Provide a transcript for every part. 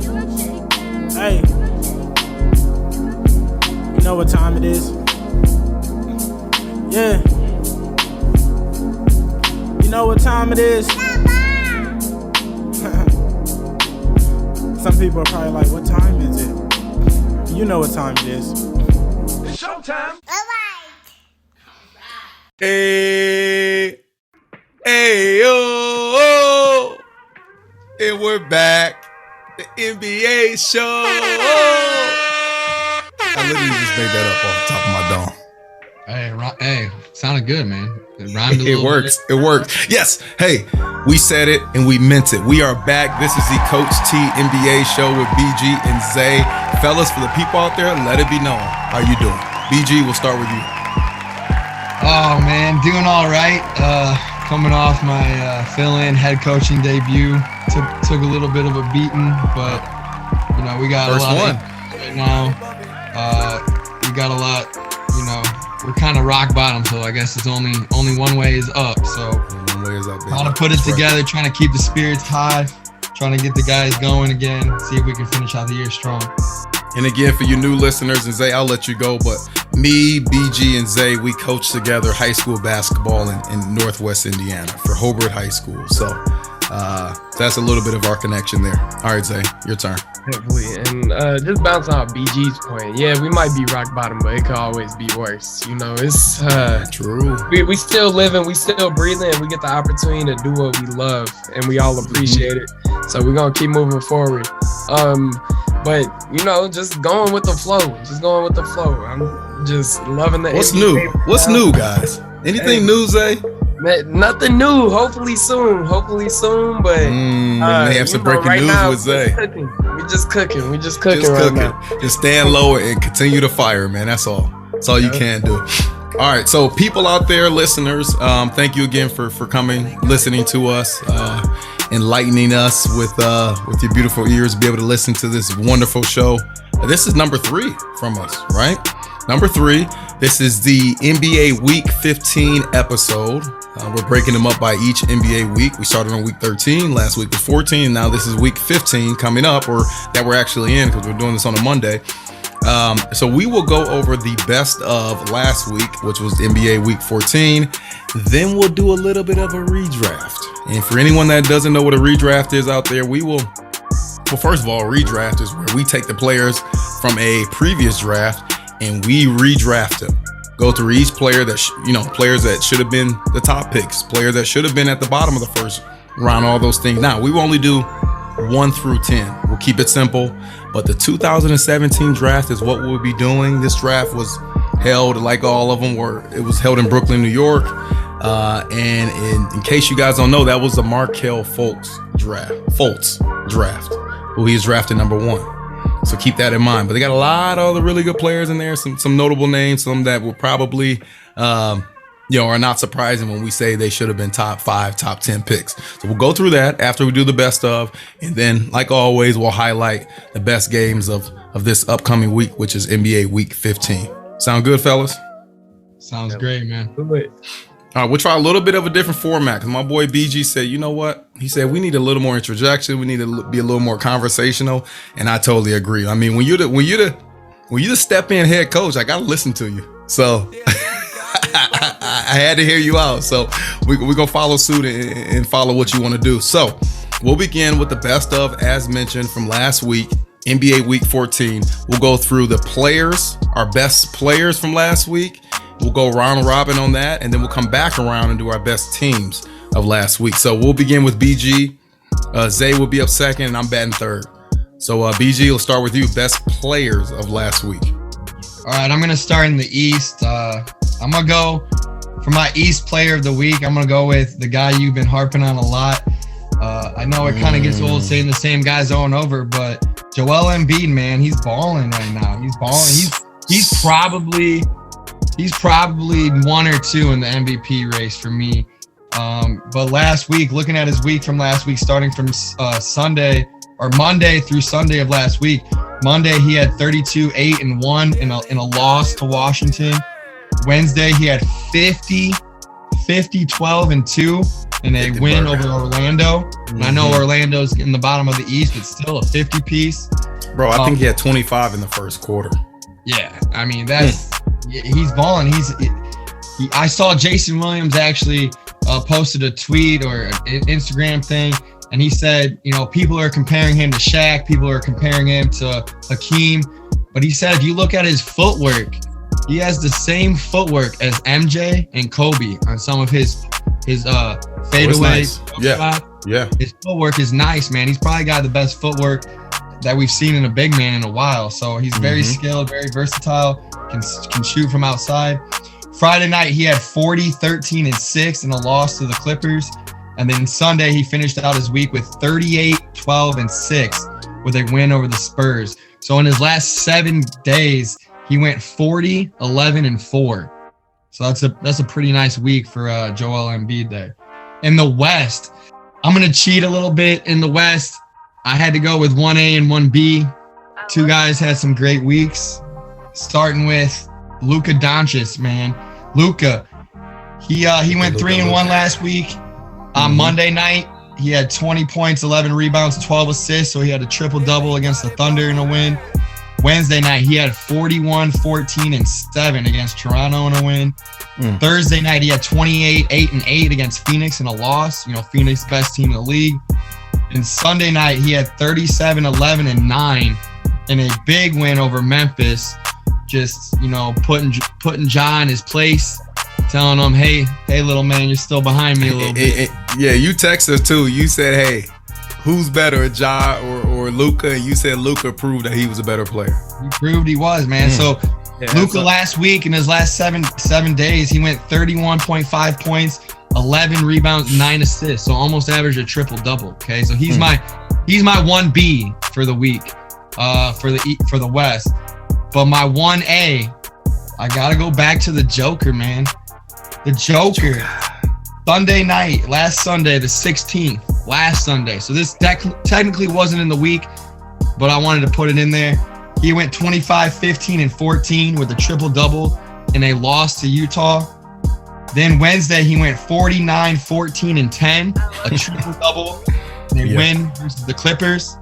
Yeah. Hey. You know what time it is? Yeah. You know what time it is? Some people are probably like, what time is it? You know what time it is. It's showtime. Hey, hey, oh, and we're back. The NBA show. I literally just made that up off the top of my dome. Hey, sounded good, man. It rhymed a It little works. bit. It works. Yes. Hey, we said it and we meant it. We are back. This is the Coach T NBA show with BG and Zay. Fellas, for the people out there, let it be known. How you doing? BG, we'll start with you. Oh man, doing all right. Coming off my fill-in head coaching debut. Took a little bit of a beating, but you know we got First a lot one right now. We got a lot. You know, we're kind of rock bottom, so I guess it's only one way is up. So one way is up. trying to put it together, trying to keep the spirits high, trying to get the guys going again. See if we can finish out the year strong. And again, for you new listeners, and Zay, I'll let you go, but me, BG, and Zay, we coached together high school basketball in Northwest Indiana for Hobart High School. So that's a little bit of our connection there. All right, Zay, your turn. Definitely. And just bouncing off BG's point, yeah, we might be rock bottom, but it could always be worse. You know, it's true. We still living, we still breathing, and we get the opportunity to do what we love, and we all appreciate it. So we're gonna keep moving forward. But you know, just going with the flow. I'm just loving the. What's NBA new? What's new, guys? Anything new, Zay? Nothing new. Hopefully soon. But may have some breaking right news now, with Zay. We just cooking right now. Just stand low and continue to fire, man. That's all. That's all you can do. All right, so people out there, listeners, thank you again for coming, listening to us, enlightening us with your beautiful ears, be able to listen to this wonderful show. This is number 3 from us, right? Number 3. This is the NBA Week 15 episode. We're breaking them up by each NBA week. We started on week 13, last week was 14, and now this is week 15 coming up, or that we're actually in because we're doing this on a Monday. So we will go over the best of last week, which was NBA Week 14. Then we'll do a little bit of a redraft. And for anyone that doesn't know what a redraft is out there, well, first of all, a redraft is where we take the players from a previous draft and we redraft them. Go through each player that, players that should have been the top picks, players that should have been at the bottom of the first round, all those things. Now, we will only do 1 through 10. We'll keep it simple. But the 2017 draft is what we'll be doing. This draft was held, like all of them were, it was held in Brooklyn, New York. And in case you guys don't know, that was the Markelle Fultz draft, who he is drafted number 1. So keep that in mind. But they got a lot of other really good players in there, some notable names, some that will probably, are not surprising when we say they should have been top 5, top 10 picks. So we'll go through that after we do the best of, and then, like always, we'll highlight the best games of this upcoming week, which is NBA Week 15. Sound good, fellas? Sounds great, man. All right, we'll try a little bit of a different format because my boy BG said, you know what? He said we need a little more introduction. We need to be a little more conversational, and I totally agree. I mean, when you're the step in head coach, I gotta listen to you. So I had to hear you out. So we're gonna follow suit and follow what you want to do. So we'll begin with the best of, as mentioned, from last week, NBA Week 14. We'll go through the players, our best players from last week. We'll go round robin on that, and then we'll come back around and do our best teams of last week. So we'll begin with BG. Zay will be up second, and I'm batting third. So BG, we'll start with you. Best players of last week. All right, I'm going to start in the East. I'm going to go for my East player of the week. I'm going to go with the guy you've been harping on a lot. I know it kind of gets old saying the same guys over and over, but Joel Embiid, man, he's balling right now. He's balling. He's probably 1 or 2 in the MVP race for me. But last week, looking at his week from last week, starting from Monday through Sunday of last week. Monday, he had 32, 8, and 1 in a loss to Washington. Wednesday, he had 50, 12, and 2 and a win over Orlando. And I know Orlando's in the bottom of the East, but still a 50-piece. Bro, I think he had 25 in the first quarter. Yeah, I mean, he's balling. I saw Jason Williams actually posted a tweet or an Instagram thing, and he said, people are comparing him to Shaq, people are comparing him to Hakeem, but he said if you look at his footwork, he has the same footwork as MJ and Kobe on some of his fadeaways. Nice. Yeah. His footwork is nice, man. He's probably got the best footwork that we've seen in a big man in a while. So he's very skilled, very versatile, can shoot from outside. Friday night, he had 40, 13, and 6 in a loss to the Clippers. And then Sunday, he finished out his week with 38, 12, and 6 with a win over the Spurs. So in his last 7 days, he went 40, 11, and 4. So that's a pretty nice week for Joel Embiid there. In the West, I'm going to cheat a little bit. In the West, I had to go with 1A and 1B. Two guys had some great weeks, starting with Luka Doncic, man. Luka, he went 3-1 last week. On Monday night, he had 20 points, 11 rebounds, 12 assists, so he had a triple-double against the Thunder in a win. Wednesday night, he had 41, 14, and 7 against Toronto in a win. Thursday night, he had 28, 8, and 8 against Phoenix in a loss. Phoenix, best team in the league. And Sunday night, he had 37, 11, and 9 in a big win over Memphis. Just, putting Ja in his place, telling him, hey, little man, you're still behind me a little bit. Yeah, you texted us too. You said, hey, who's better, Ja or Luka? And you said Luka proved that he was a better player. He proved he was, man. So Luka last week, in his last seven days, he went 31.5 points, 11 rebounds, 9 assists. So almost averaged a triple-double. Okay, so he's my 1B for the week, for the West. But my 1A, I gotta go back to the Joker, man. The Joker. Sunday night, last Sunday, the 16th, last Sunday. So this technically wasn't in the week, but I wanted to put it in there. He went 25, 15, and 14 with a triple-double in a loss to Utah. Then Wednesday, he went 49, 14, and 10, a triple-double in a win versus the Clippers.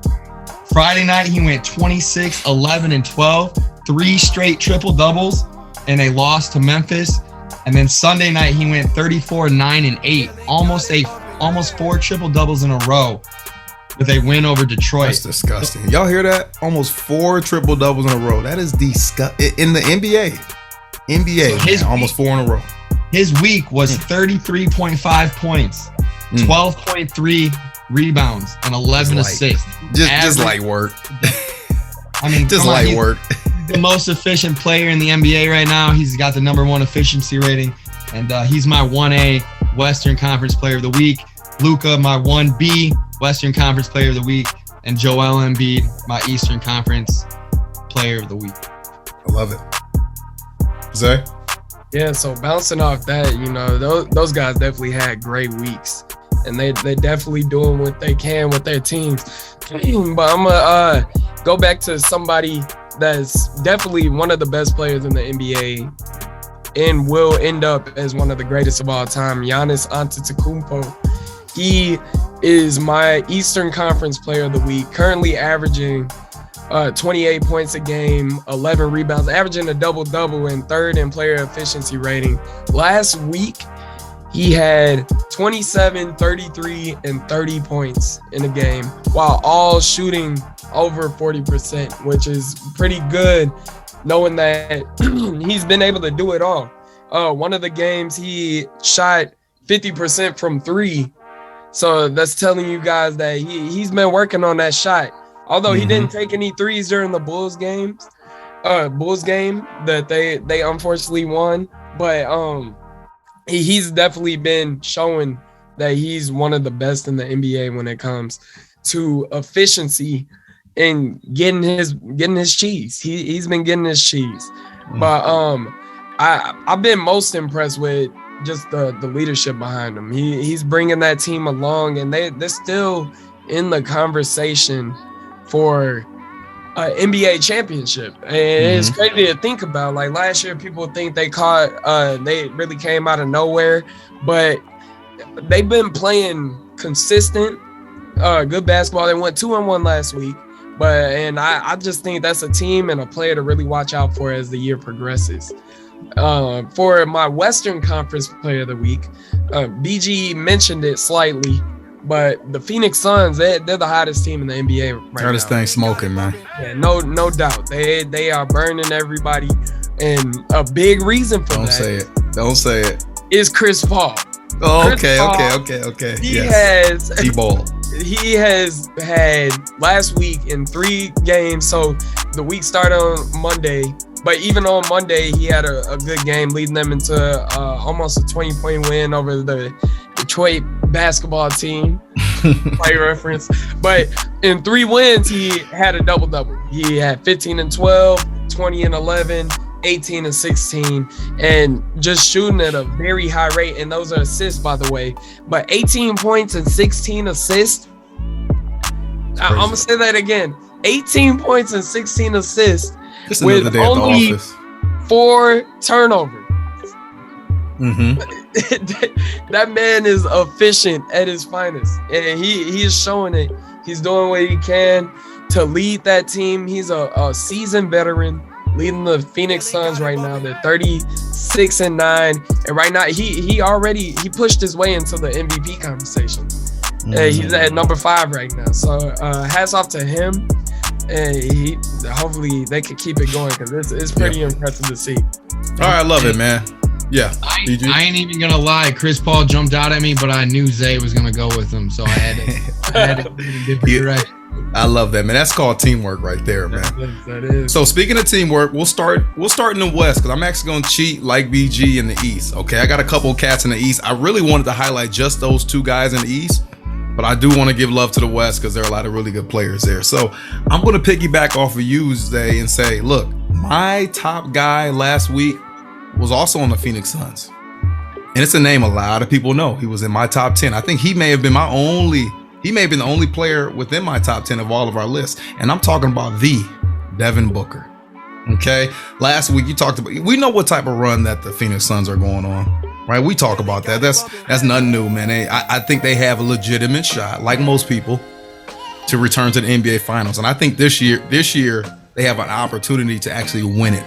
Friday night, he went 26, 11, and 12, 3 straight triple-doubles in a loss to Memphis. And then Sunday night, he went 34, 9, and 8, almost 4 triple-doubles in a row with a win over Detroit. That's disgusting. Y'all hear that? Almost 4 triple-doubles in a row. That is disgusting. In the NBA, so almost 4 in a row. His week was 33.5 points, 12.3 rebounds, and 11 assists. Just light work. I mean, just light work. The most efficient player in the NBA right now. He's got the #1 efficiency rating, and he's my 1A Western Conference Player of the Week. Luka, my 1B Western Conference Player of the Week, and Joel Embiid, my Eastern Conference Player of the Week. I love it. Zay? Yeah, so bouncing off that, those guys definitely had great weeks, and they definitely doing what they can with their teams. But I'm gonna go back to somebody that's definitely one of the best players in the NBA and will end up as one of the greatest of all time, Giannis Antetokounmpo. He is my Eastern Conference Player of the Week, currently averaging 28 points a game, 11 rebounds, averaging a double-double, and 3rd in player efficiency rating. Last week, he had 27, 33, and 30 points in a game, while all shooting over 40%, which is pretty good, knowing that he's been able to do it all. One of the games, he shot 50% from 3. So that's telling you guys that he's been working on that shot. Although he didn't take any threes during the Bulls game that they unfortunately won. But he's definitely been showing that he's one of the best in the NBA when it comes to efficiency and getting his cheese. He's been getting his cheese. But I've been most impressed with just the leadership behind him. He's bringing that team along, and they're still in the conversation for NBA championship. And it's crazy to think about. Like last year, people think they really came out of nowhere, but they've been playing consistent, good basketball. They went 2-1 last week, and I just think that's a team and a player to really watch out for as the year progresses. For my Western Conference Player of the Week, BG mentioned it slightly, but the Phoenix Suns, they're the hottest team in the NBA right now. Hottest thing smoking, man. Yeah, no doubt. They are burning everybody, and a big reason for that. Don't say it. Is Chris Paul. Oh, Chris okay. He has had last week in 3 games. So the week started on Monday, but even on Monday, he had a good game, leading them into almost a 20-point win over the Detroit basketball team. Play reference. But in 3 wins, he had a double-double. He had 15 and 12, 20 and 11, 18 and 16, and just shooting at a very high rate. And those are assists, by the way. But 18 points and 16 assists. I'm going to say that again. 18 points and 16 assists with only 4 turnovers. That man is efficient at his finest, and he is showing it. He's doing what he can to lead that team. He's a seasoned veteran leading the Phoenix Suns right now. They're 36-9, and right now he pushed his way into the MVP conversation. He's at number 5 right now. So hats off to him. And hopefully they can keep it going, because it's pretty impressive to see. All right, I love it, man. Yeah, I ain't even gonna lie. Chris Paul jumped out at me, but I knew Zay was gonna go with him, so I had to go in a different direction. I love that, man. That's called teamwork right there, man. That is. So speaking of teamwork, we'll start in the West, because I'm actually gonna cheat like BG in the East. Okay, I got a couple of cats in the East. I really wanted to highlight just those 2 guys in the East, but I do want to give love to the West because there are a lot of really good players there. So I'm going to piggyback off of you, Zay, and say, look, my top guy last week was also on the Phoenix Suns. And it's a name a lot of people know. He was in my top 10. I think he may have been the only player within my top 10 of all of our lists. And I'm talking about the Devin Booker. Okay. Last week we know what type of run that the Phoenix Suns are going on. Right, we talk about that. That's nothing new, man. I think they have a legitimate shot, like most people, to return to the NBA Finals. And I think this year they have an opportunity to actually win it.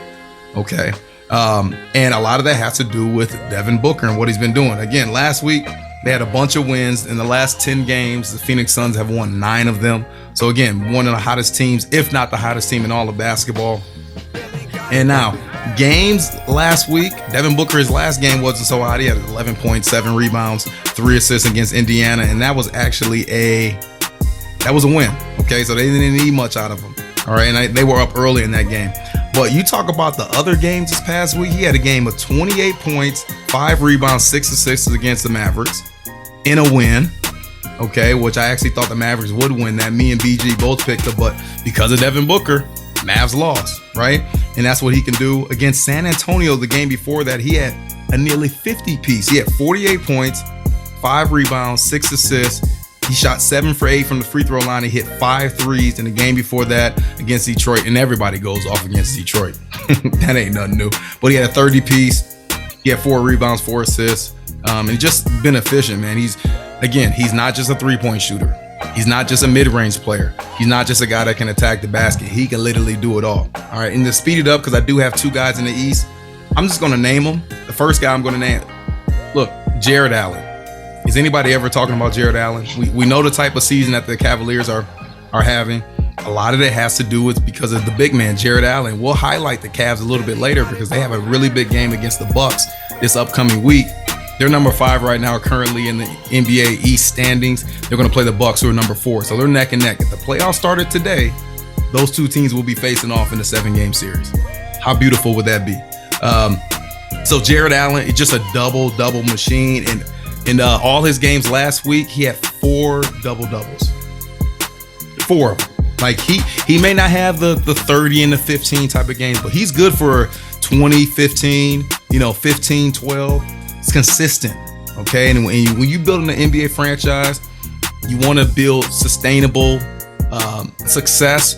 Okay, and a lot of that has to do with Devin Booker and what he's been doing. Again, last week they had a bunch of wins. In the last 10 games, the Phoenix Suns have won 9 of them. So again, one of the hottest teams, if not the hottest team in all of basketball. And now, games last week, Devin Booker, his last game wasn't so hot. He had 11 points, 7 rebounds, 3 assists against Indiana, and that was actually a win. Okay, so they didn't need much out of him. All right, and they were up early in that game. But you talk about the other games this past week, he had a game of 28 points, 5 rebounds, 6 assists against the Mavericks in a win. Okay, which I actually thought the Mavericks would win that. Me and BG both picked it, but because of Devin Booker, Mavs lost, right? And that's what he can do. Against San Antonio, the game before that, he had a nearly 50 piece. He had 48 points, 5 rebounds, 6 assists. He shot 7 for 8 from the free throw line. He hit 5 threes in the game before that against Detroit. And everybody goes off against Detroit. That ain't nothing new. But he had a 30 piece. He had 4 rebounds, 4 assists. And just been efficient, man. He's not just a 3-point shooter. He's not just a mid-range player. He's not just a guy that can attack the basket. He can literally do it all. All right, and to speed it up, because I do have 2 guys in the East, I'm just going to name them. The first guy I'm going to name, look, Jared Allen. Is anybody ever talking about Jared Allen? We know the type of season that the Cavaliers are having. A lot of it has to do with because of the big man, Jared Allen. We'll highlight the Cavs a little bit later because they have a really big game against the Bucks this upcoming week. They're number 5 right now, currently in the NBA East standings. They're going to play the Bucks, who are number 4. So they're neck and neck. If the playoffs started today, those 2 teams will be facing off in a 7-game series. How beautiful would that be? So Jared Allen is just a double machine. And in all his games last week, he had 4 double-doubles. 4 of them. Like he may not have the 30 and the 15 type of games, but he's good for 20, 15, 15, 12. It's consistent, okay? And when you build an NBA franchise, you want to build sustainable success.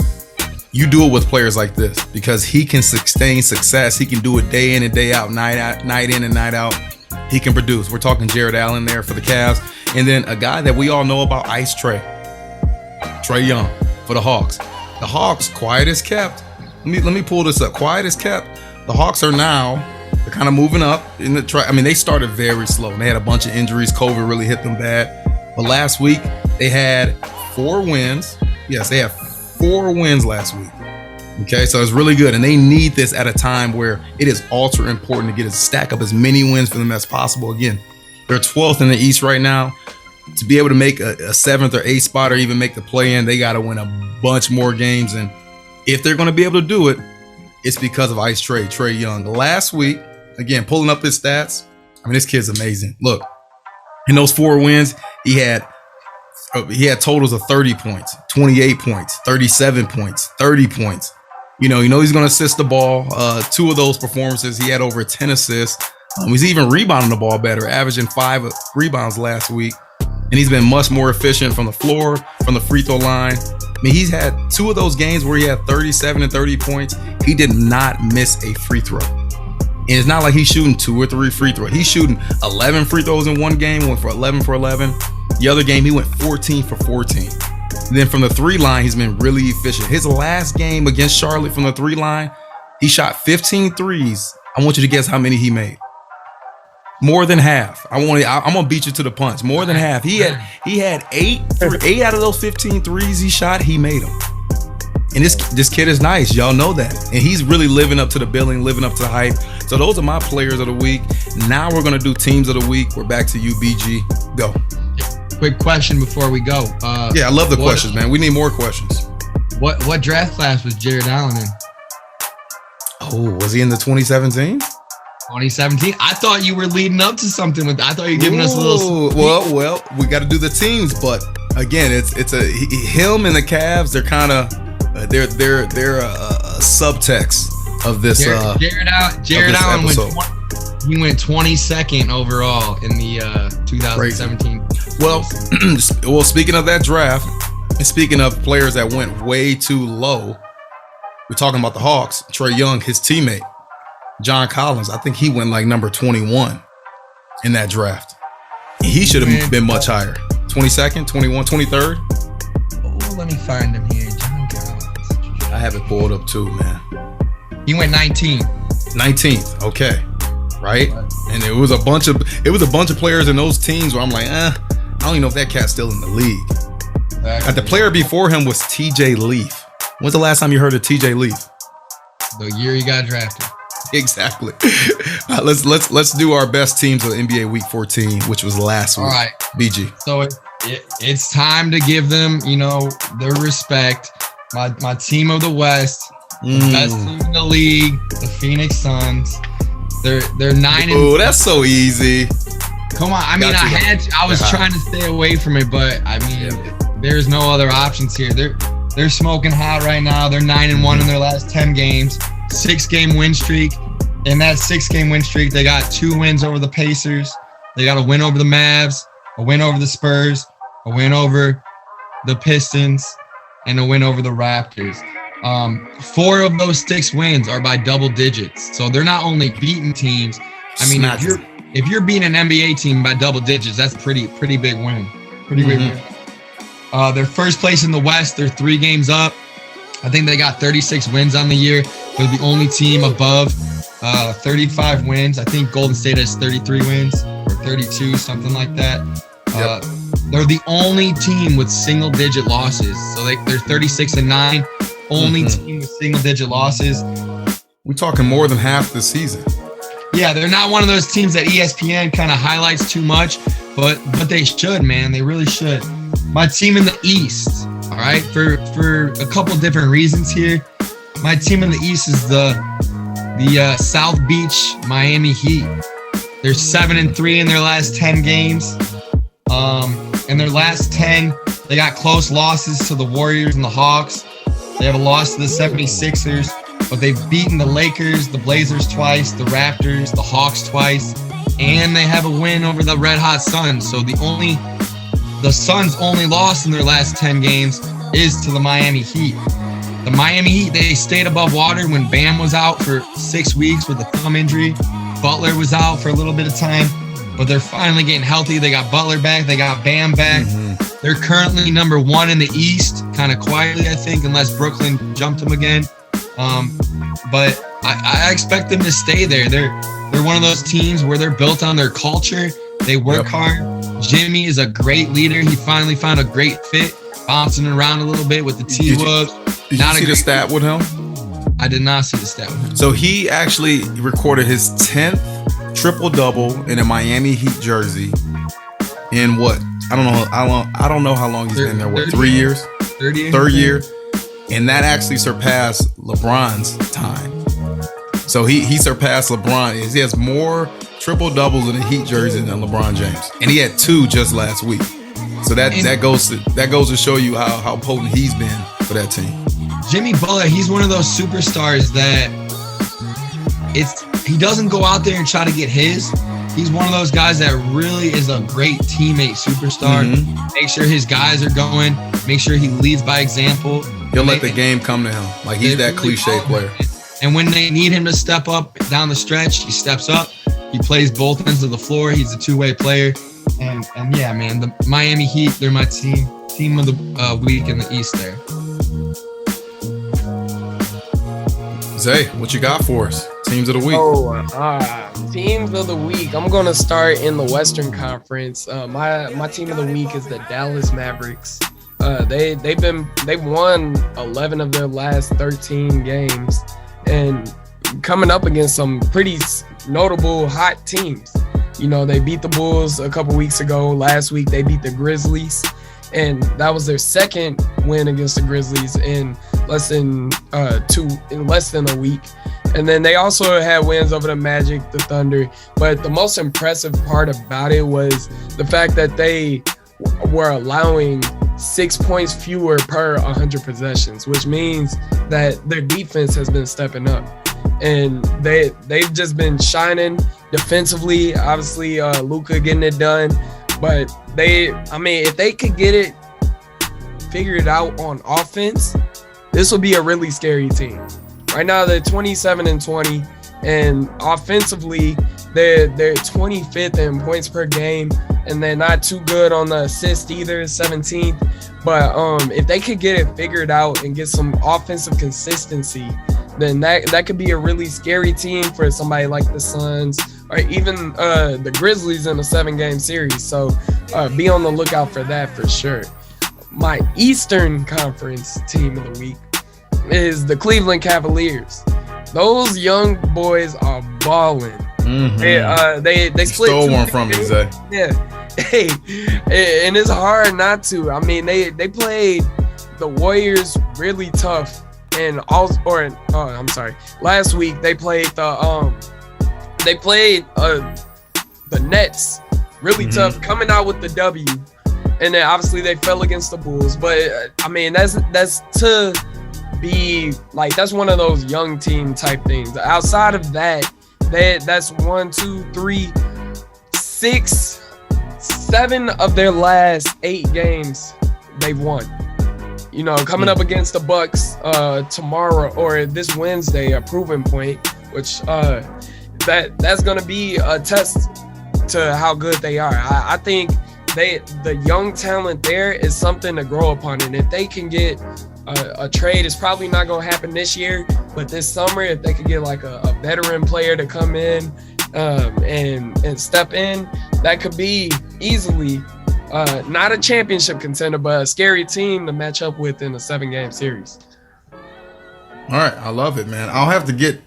You do it with players like this because he can sustain success. He can do it day in and day out, night in and night out. he can produce. We're talking Jared Allen there for the Cavs. And then a guy that we all know about, Ice Trae Young for the Hawks. The Hawks, quiet as kept. Let me pull this up. Quiet as kept. The Hawks are now, they're kind of moving up in the track. I mean, they started very slow. And they had a bunch of injuries. COVID really hit them bad. But last week, they had 4 wins. Yes, they had 4 wins last week. Okay, so it's really good. And they need this at a time where it is ultra important to stack up as many wins for them as possible. Again, they're 12th in the East right now. To be able to make a 7th or 8th spot or even make the play-in, they got to win a bunch more games. And if they're going to be able to do it, it's because of Ice Trae Young. Last week, again, pulling up his stats, I mean, this kid's amazing. Look, in those 4 wins, he had totals of 30 points, 28 points, 37 points, 30 points. You know he's going to assist the ball. 2 of those performances, he had over 10 assists. He's even rebounding the ball better, averaging 5 rebounds last week. And he's been much more efficient from the floor, from the free throw line. I mean, he's had 2 of those games where he had 37 and 30 points. He did not miss a free throw. And it's not like he's shooting 2 or 3 free throws. He's shooting 11 free throws in one game, went for 11 for 11. The other game, he went 14 for 14. And then from the 3 line, he's been really efficient. His last game against Charlotte from the 3 line, he shot 15 threes. I want you to guess how many he made. More than half. I'm gonna beat you to the punch. More than half. He had 8 out of those 15 threes he shot, he made them. And this kid is nice. Y'all know that. And he's really living up to the billing, living up to the hype. So those are my players of the week. Now we're gonna do teams of the week. We're back to you, BG. Go. Quick question before we go. Yeah, I love the questions, man. We need more questions. What draft class was Jared Allen in? Oh, was he in the 2017? 2017. I thought you were leading up to something with that. I thought you were giving us a little. Well, we got to do the teams, but again, it's him and the Cavs. They're kind of they're a subtext of this. Jared Allen went 22nd overall in the 2017. Well, speaking of that draft, and speaking of players that went way too low, we're talking about the Hawks. Trae Young, his teammate. John Collins, I think he went like number 21 in that draft. He should have been much higher. 22nd, 21, 23rd. Oh, let me find him here. John Collins. I have it pulled up too, man. He went 19th. 19th, okay. Right? And it was a bunch of players in those teams where I'm like, I don't even know if that cat's still in the league. The player before him was TJ Leaf. When's the last time you heard of TJ Leaf? The year he got drafted. Exactly. Let's do our best teams of NBA Week 14, which was last week. All right, BG. So it's time to give them, their respect. My team of the West, the best team in the league, the Phoenix Suns. They're 9. Oh, that's so easy. Come on, I was trying to stay away from it, but there's no other options here. They're smoking hot right now. They're 9-1 in their last 10 games. 6-game win streak. In that 6-game win streak, they got 2 wins over the Pacers. They got a win over the Mavs, a win over the Spurs, a win over the Pistons, and a win over the Raptors. 4 of those 6 wins are by double digits. So they're not only beating teams. If you're beating an NBA team by double digits, that's pretty big win. Pretty big win. They're first place in the West. They're 3 games up. I think they got 36 wins on the year. They're the only team above 35 wins. I think Golden State has 33 wins or 32, something like that. They're the only team with single-digit losses. So they're 36-9, only team with single-digit losses. We're talking more than half the season. Yeah, they're not one of those teams that ESPN kind of highlights too much, but they should, man. They really should. My team in the East, all right, for a couple different reasons here. My team in the East is the South Beach Miami Heat. They're 7-3 in their last 10 games. In their last 10, they got close losses to the Warriors and the Hawks. They have a loss to the 76ers, but they've beaten the Lakers, the Blazers twice, the Raptors, the Hawks twice, and they have a win over the Red Hot Suns. So the Suns' only loss in their last 10 games is to the Miami Heat. The Miami Heat, they stayed above water when Bam was out for 6 weeks with a thumb injury. Butler was out for a little bit of time, but they're finally getting healthy. They got Butler back. They got Bam back. They're currently number 1 in the East, kind of quietly, I think, unless Brooklyn jumped them again. But I expect them to stay there. They're one of those teams where they're built on their culture. They work hard. Jimmy is a great leader. He finally found a great fit, bouncing around a little bit with the T-Wolves. Did you see the stat with him? I did not see the stat with him. So he actually recorded his 10th triple-double in a Miami Heat jersey in what? I don't know how long he's been there. What, 3 years? Third year. And that actually surpassed LeBron's time. So he surpassed LeBron. He has more triple doubles in a Heat jersey than LeBron James, and he had 2 just last week. So that goes to show you how potent he's been for that team. Jimmy Butler, he's one of those superstars that he doesn't go out there and try to get his. He's one of those guys that really is a great teammate superstar. Make sure his guys are going. Make sure he leads by example. He'll let the game come to him. Like, he's that really cliche player. And when they need him to step up down the stretch, he steps up. He plays both ends of the floor. He's a two-way player. And yeah, man, the Miami Heat, they're my team of the week in the East there. Zay, what you got for us? Teams of the week. Teams of the week. I'm gonna start in the Western Conference. My team of the week is the Dallas Mavericks. They've won 11 of their last 13 games, and coming up against some pretty notable hot teams. You know, they beat the Bulls a couple weeks ago. Last week they beat the Grizzlies, and that was their second win against the Grizzlies in less than a week. And then they also had wins over the Magic, the Thunder. But the most impressive part about it was the fact that they were allowing 6 points fewer per 100 possessions, which means that their defense has been stepping up. And they've just been shining defensively. Obviously, Luka getting it done. But if they could get it figured out on offense, this will be a really scary team. Right now, they're 27-20, and offensively, they're 25th in points per game, and they're not too good on the assist either, 17th. But if they could get it figured out and get some offensive consistency, then that could be a really scary team for somebody like the Suns or even the Grizzlies in a 7-game series. So be on the lookout for that for sure. My Eastern Conference team of the week is the Cleveland Cavaliers. Those young boys are balling. They split. Stole one from me, Zay. Yeah. Hey, and it's hard not to. I mean, they played the Warriors really tough, and last week they played the Nets really tough, coming out with the W, and then obviously they fell against the Bulls. But I mean, that's to be like, that's one of those young team type things. Outside of that, that's 1, 2, 3, 6, 7 of their last 8 games they've won. You know, coming up against the Bucks tomorrow or this Wednesday, a proving point, which that's gonna be a test to how good they are. I think the young talent there is something to grow upon, and if they can get a trade, it's probably not gonna happen this year, but this summer, if they could get like a veteran player to come in and step in, that could be easily not a championship contender, but a scary team to match up with in a 7-game series. All right, I love it, man. I'll have to get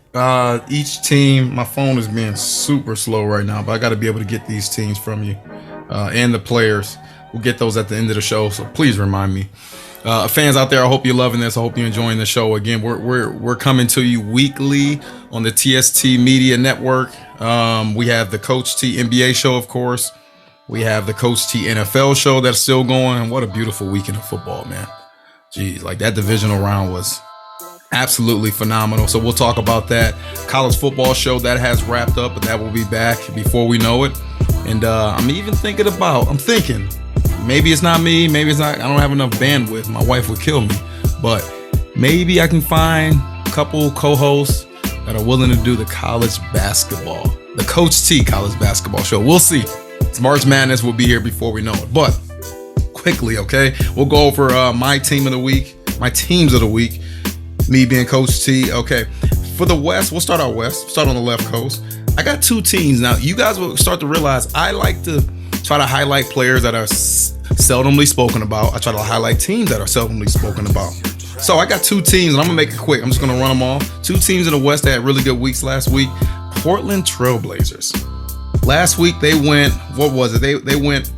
each team. My phone is being super slow right now, but I got to be able to get these teams from you and the players. We'll get those at the end of the show, so please remind me. Fans out there, I hope you're loving this. I hope you're enjoying the show. Again, we're coming to you weekly on the TST Media Network. We have the Coach T NBA show, of course. We have the Coach T NFL show that's still going. What a beautiful weekend of football, man. Jeez, like that divisional round was absolutely phenomenal. So we'll talk about that. College football show that has wrapped up, but that will be back before we know it. And I'm thinking, maybe it's not me, maybe it's not, I don't have enough bandwidth. My wife would kill me. But maybe I can find a couple co-hosts that are willing to do the college basketball the Coach T College Basketball Show. We'll see. It's March Madness will be here before we know it. But quickly, okay, we'll go over my teams of the week. Me being Coach T. Okay, for the West, we'll start out West. Start on the left coast. I got two teams now. You guys will start to realize I like to try to highlight players that are seldomly spoken about. I try to highlight teams that are seldomly spoken about. So I got two teams, and I'm gonna make it quick. I'm just gonna run them all. Two teams in the West that had really good weeks last week. Portland Trailblazers. Last week they went, what was it? They went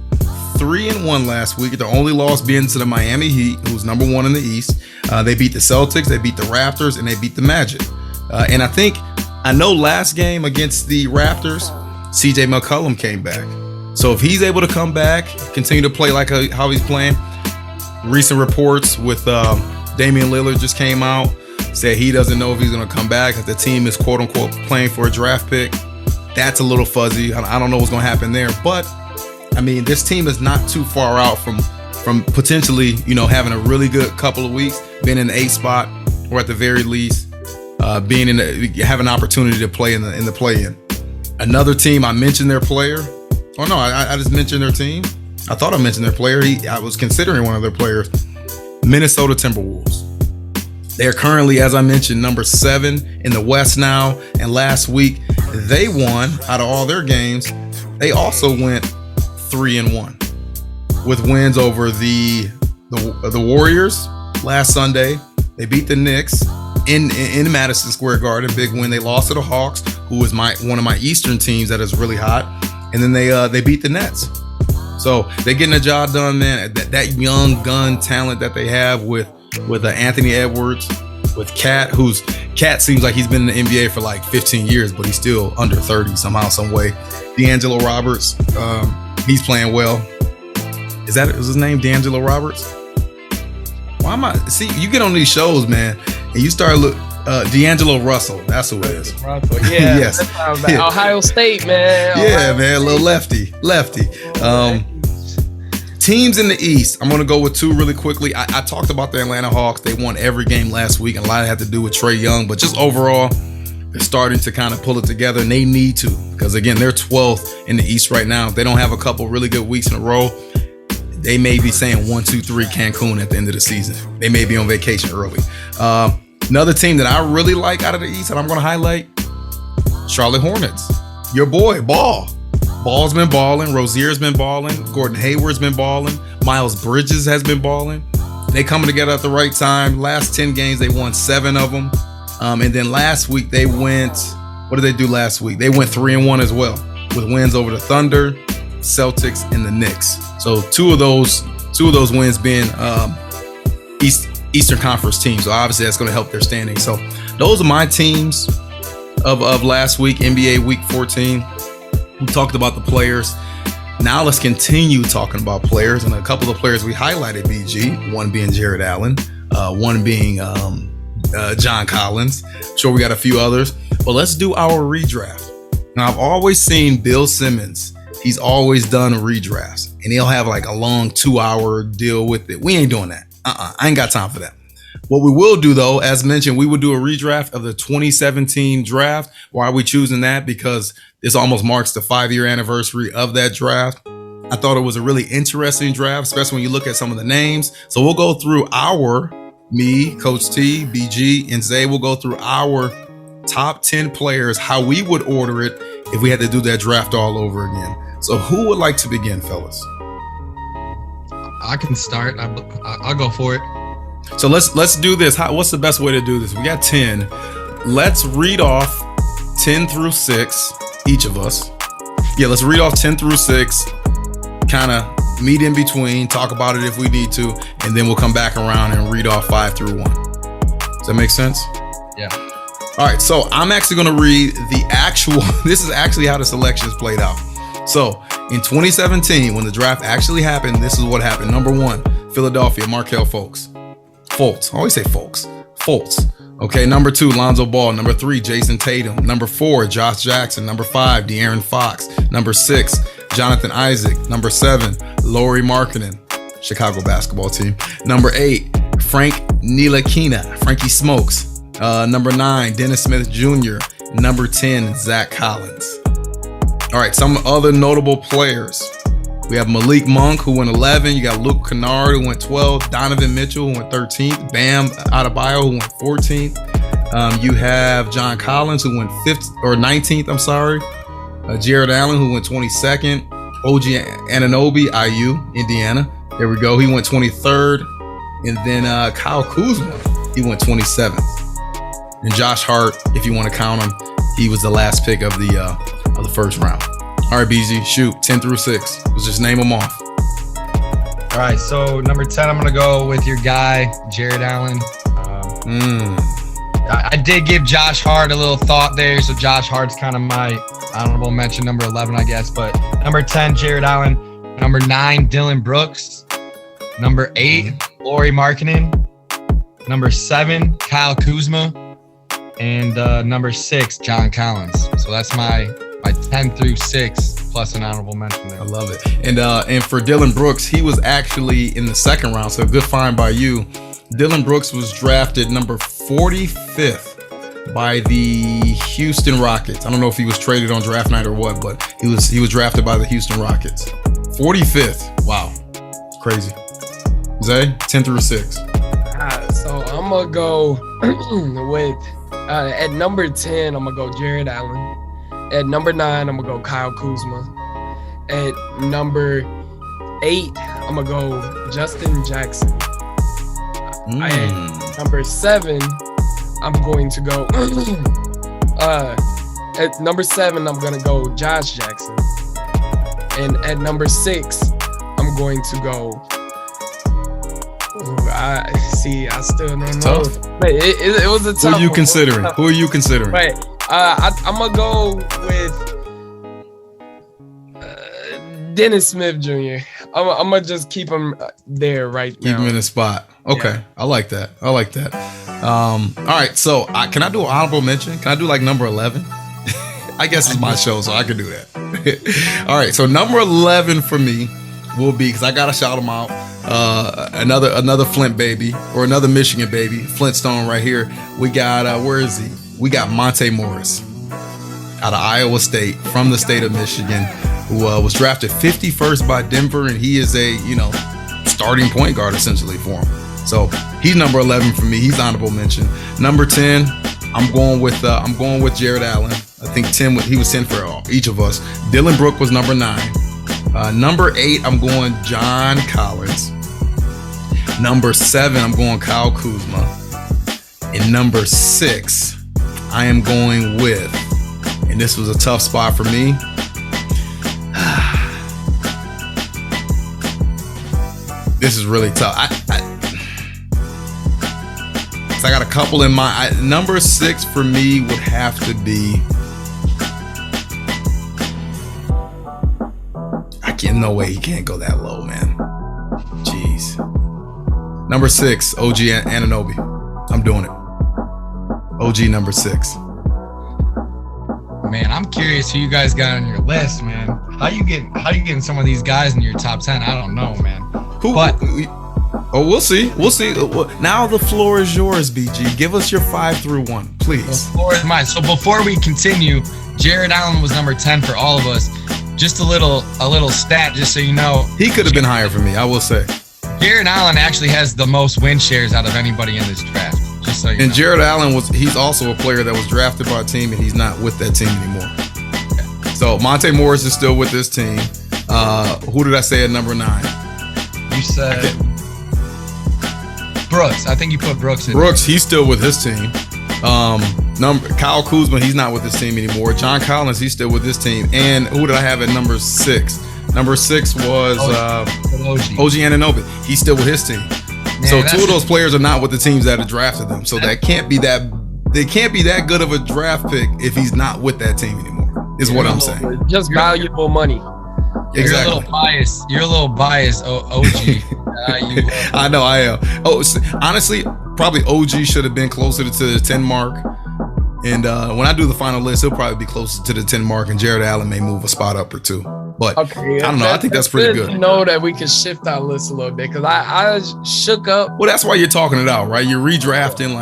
3-1 last week. Their only loss being to the Miami Heat, who's number 1 in the East. They beat the Celtics, they beat the Raptors, and they beat the Magic. And I know last game against the Raptors, CJ McCollum came back. So if he's able to come back, continue to play like how he's playing, recent reports with Damian Lillard just came out, said he doesn't know if he's going to come back, if the team is quote unquote playing for a draft pick. That's a little fuzzy. I don't know what's going to happen there, but I mean, this team is not too far out from potentially, having a really good couple of weeks, being in the 8th spot, or at the very least, have an opportunity to play in the play-in. Another team, I mentioned their player. Oh no, I just mentioned their team. I thought I mentioned their player. I was considering one of their players. Minnesota Timberwolves. They are currently, as I mentioned, number 7 in the West now. And last week, they won out of all their games. They also went 3-1 with wins over the Warriors last Sunday. They beat the Knicks in Madison Square Garden. Big win. They lost to the Hawks, who is one of my Eastern teams that is really hot. And then they beat the Nets. So they're getting the job done, man. That young gun talent that they have with Anthony Edwards, with Cat seems like he's been in the NBA for like 15 years, but he's still under 30 somehow, some way. D'Angelo Roberts, he's playing well. Is his name D'Angelo Roberts? Why am I? See, you get on these shows, man, and you start D'Angelo Russell. That's who it is. Russell, yeah. Yes. Yeah. Ohio State, man. Yeah, man, a little lefty. Teams in the East. I'm going to go with two really quickly. I talked about the Atlanta Hawks. They won every game last week, and a lot had to do with Trae Young, but just overall, they're starting to kind of pull it together, and they need to, because again, they're 12th in the East right now. If they don't have a couple really good weeks in a row, they may be saying 1, 2, 3 Cancun at the end of the season. They may be on vacation early. Another team that I really like out of the East that I'm going to highlight, Charlotte Hornets. Your boy, Ball. Ball's been balling. Rozier's been balling. Gordon Hayward's been balling. Miles Bridges has been balling. They coming together at the right time. Last 10 games, they won 7 of them. And then last week, they went, what did they do last week? They went 3-1 as well, with wins over the Thunder, Celtics, and the Knicks. So two of those wins being Eastern Conference teams. So obviously that's going to help their standing. So those are my teams of last week, NBA Week 14. We talked about the players. Now let's continue talking about players, and a couple of players we highlighted, BG, one being Jared Allen, one being John Collins. I'm sure we got a few others, but let's do our redraft. Now I've always seen Bill Simmons. He's always done redrafts, and he'll have like a long 2-hour deal with it. We ain't doing that. I ain't got time for that. What we will do, though, as mentioned, we will do a redraft of the 2017 draft. Why are we choosing that? Because this almost marks the 5-year anniversary of that draft. I thought it was a really interesting draft, especially when you look at some of the names. So we'll go through me, Coach T, BG, and Zay. We'll go through our top 10 players, how we would order it if we had to do that draft all over again. So who would like to begin, fellas? I can start. I'll go for it. So let's do this. What's the best way to do this? We got 10. Let's read off 10 through 6, each of us. Yeah, let's read off 10 through 6, kind of meet in between, talk about it if we need to, and then we'll come back around and read off 5 through 1. Does that make sense? Yeah. All right, so I'm actually going to read the actual, this is actually how the selections played out. So in 2017, when the draft actually happened, this is what happened. Number 1, Philadelphia, Markelle Fultz. I always say Fultz. Okay, number 2, Lonzo Ball. Number 3, Jason Tatum. Number 4, Josh Jackson. Number 5, De'Aaron Fox. Number 6, Jonathan Isaac. Number 7, Lauri Markkanen, Chicago basketball team. Number 8, Frank Ntilikina, Frankie Smokes. Number 9, Dennis Smith Jr. Number 10, Zach Collins. All right, some other notable players. We have Malik Monk, who went 11. You got Luke Kennard, who went 12. Donovan Mitchell, who went 13th. Bam Adebayo, who went 14th. You have John Collins, who went 19th. I'm sorry. Jared Allen, who went 22nd. OG Anunoby, IU, Indiana. There we go. He went 23rd. And then Kyle Kuzma, he went 27th. And Josh Hart, if you want to count him, he was the last pick of the first round. All right, BG, shoot 10 through 6. Let's just name them off. All right, so number 10, I'm gonna go with your guy, Jared Allen. I did give Josh Hart a little thought there, so Josh Hart's kind of my honorable mention, number 11, I guess. But number 10, Jared Allen. Number 9, Dylan Brooks. Number 8, Lauri Markkanen. Number 7, Kyle Kuzma. And number 6, John Collins. So that's my 10 through 6 plus an honorable mention there. I love it. And for Dylan Brooks, he was actually in the second round, so good find by you. Dylan Brooks was drafted number 45th by the Houston Rockets. I don't know if he was traded on draft night or what, but he was drafted by the Houston Rockets. 45th. Wow. Crazy. Zay, 10 through 6. So I'm going to go with, at number 10, I'm going to go Jared Allen. At number 9, I'm going to go Kyle Kuzma. At number 8, I'm going to go Justin Jackson. At number 7, I'm going to go at number 7, I'm going to go Josh Jackson. And at number 6, I'm going to go I still don't know. Tough. But it was a tough Who are you one. considering? Who are you considering? Right. I'm going to go with Dennis Smith Jr. I'm going to just keep him there right now. Keep him in the spot. Okay. Yeah. I like that. All right. So can I do an honorable mention? Can I do like number 11? I guess it's my show, so I can do that. All right. So number 11 for me will be, because I got to shout him out, another Flint baby, or another Michigan baby, Flintstone right here. We got, where is he? We got Monte Morris out of Iowa State, from the state of Michigan, who was drafted 51st by Denver, and he is a, starting point guard essentially for him. So he's number 11 for me. He's honorable mention. Number 10, I'm going with Jared Allen. I think 10, he was 10 for each of us. Dylan Brooks was number 9. Number 8, I'm going John Collins. Number 7, I'm going Kyle Kuzma. And number 6, I am going with, and this was a tough spot for me, this is really tough. I got a couple in mind. Number 6 for me would have to be, no way he can't go that low, man. Jeez. Number 6, OG Anunoby. I'm doing it. OG number 6. Man, I'm curious who you guys got on your list, man. How you getting some of these guys in your top 10? I don't know, man. We'll see. Now the floor is yours, BG. Give us your 5 through 1, please. The floor is mine. So before we continue, Jared Allen was number 10 for all of us. Just a little stat, just so you know. He could have been higher for me, I will say. Jared Allen actually has the most win shares out of anybody in this draft. Just so you know. And Jared Allen he's also a player that was drafted by a team, and he's not with that team anymore. Okay. So Monte Morris is still with this team. Who did I say at number 9? You said Brooks. I think you put Brooks in. Brooks, he's still with his team. Kyle Kuzma, he's not with this team anymore. John Collins, he's still with this team. And who did I have at number 6? Number 6 was OG Anunoby. He's still with his team. Man, so 2 of those players are not with the teams that have drafted them. So they can't be that good of a draft pick if he's not with that team anymore. Is what I'm saying. Just valuable money. Exactly. You're a little biased, OG. I know I am. Honestly, probably OG should have been closer to the 10 mark. And when I do the final list, he'll probably be closer to the 10 mark, and Jared Allen may move a spot up or 2. But okay, I don't know. I think that's pretty good. You know that we can shift our list a little bit, because I shook up. Well, that's why you're talking it out, right? You're redrafting,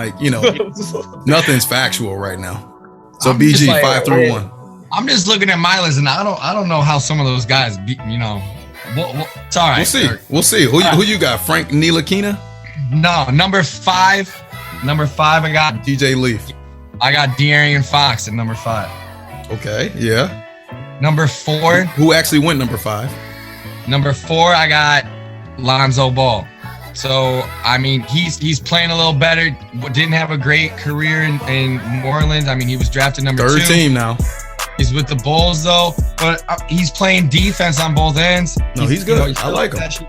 nothing's factual right now. So BG, 5 through 1. I'm just looking at my list, and I don't know how some of those guys beat. It's all right. We'll see. We'll see. Who you got? Frank Ntilikina? No, number five. I got DJ Leaf. I got De'Aaron Fox at number 5. Okay. Yeah. Number 4. Who actually went number 5? Number 4, I got Lonzo Ball. So I mean, he's playing a little better. Didn't have a great career in New Orleans. I mean, he was drafted number 2. Third team now. He's with the Bulls though, but he's playing defense on both ends. No, he's good. I like him.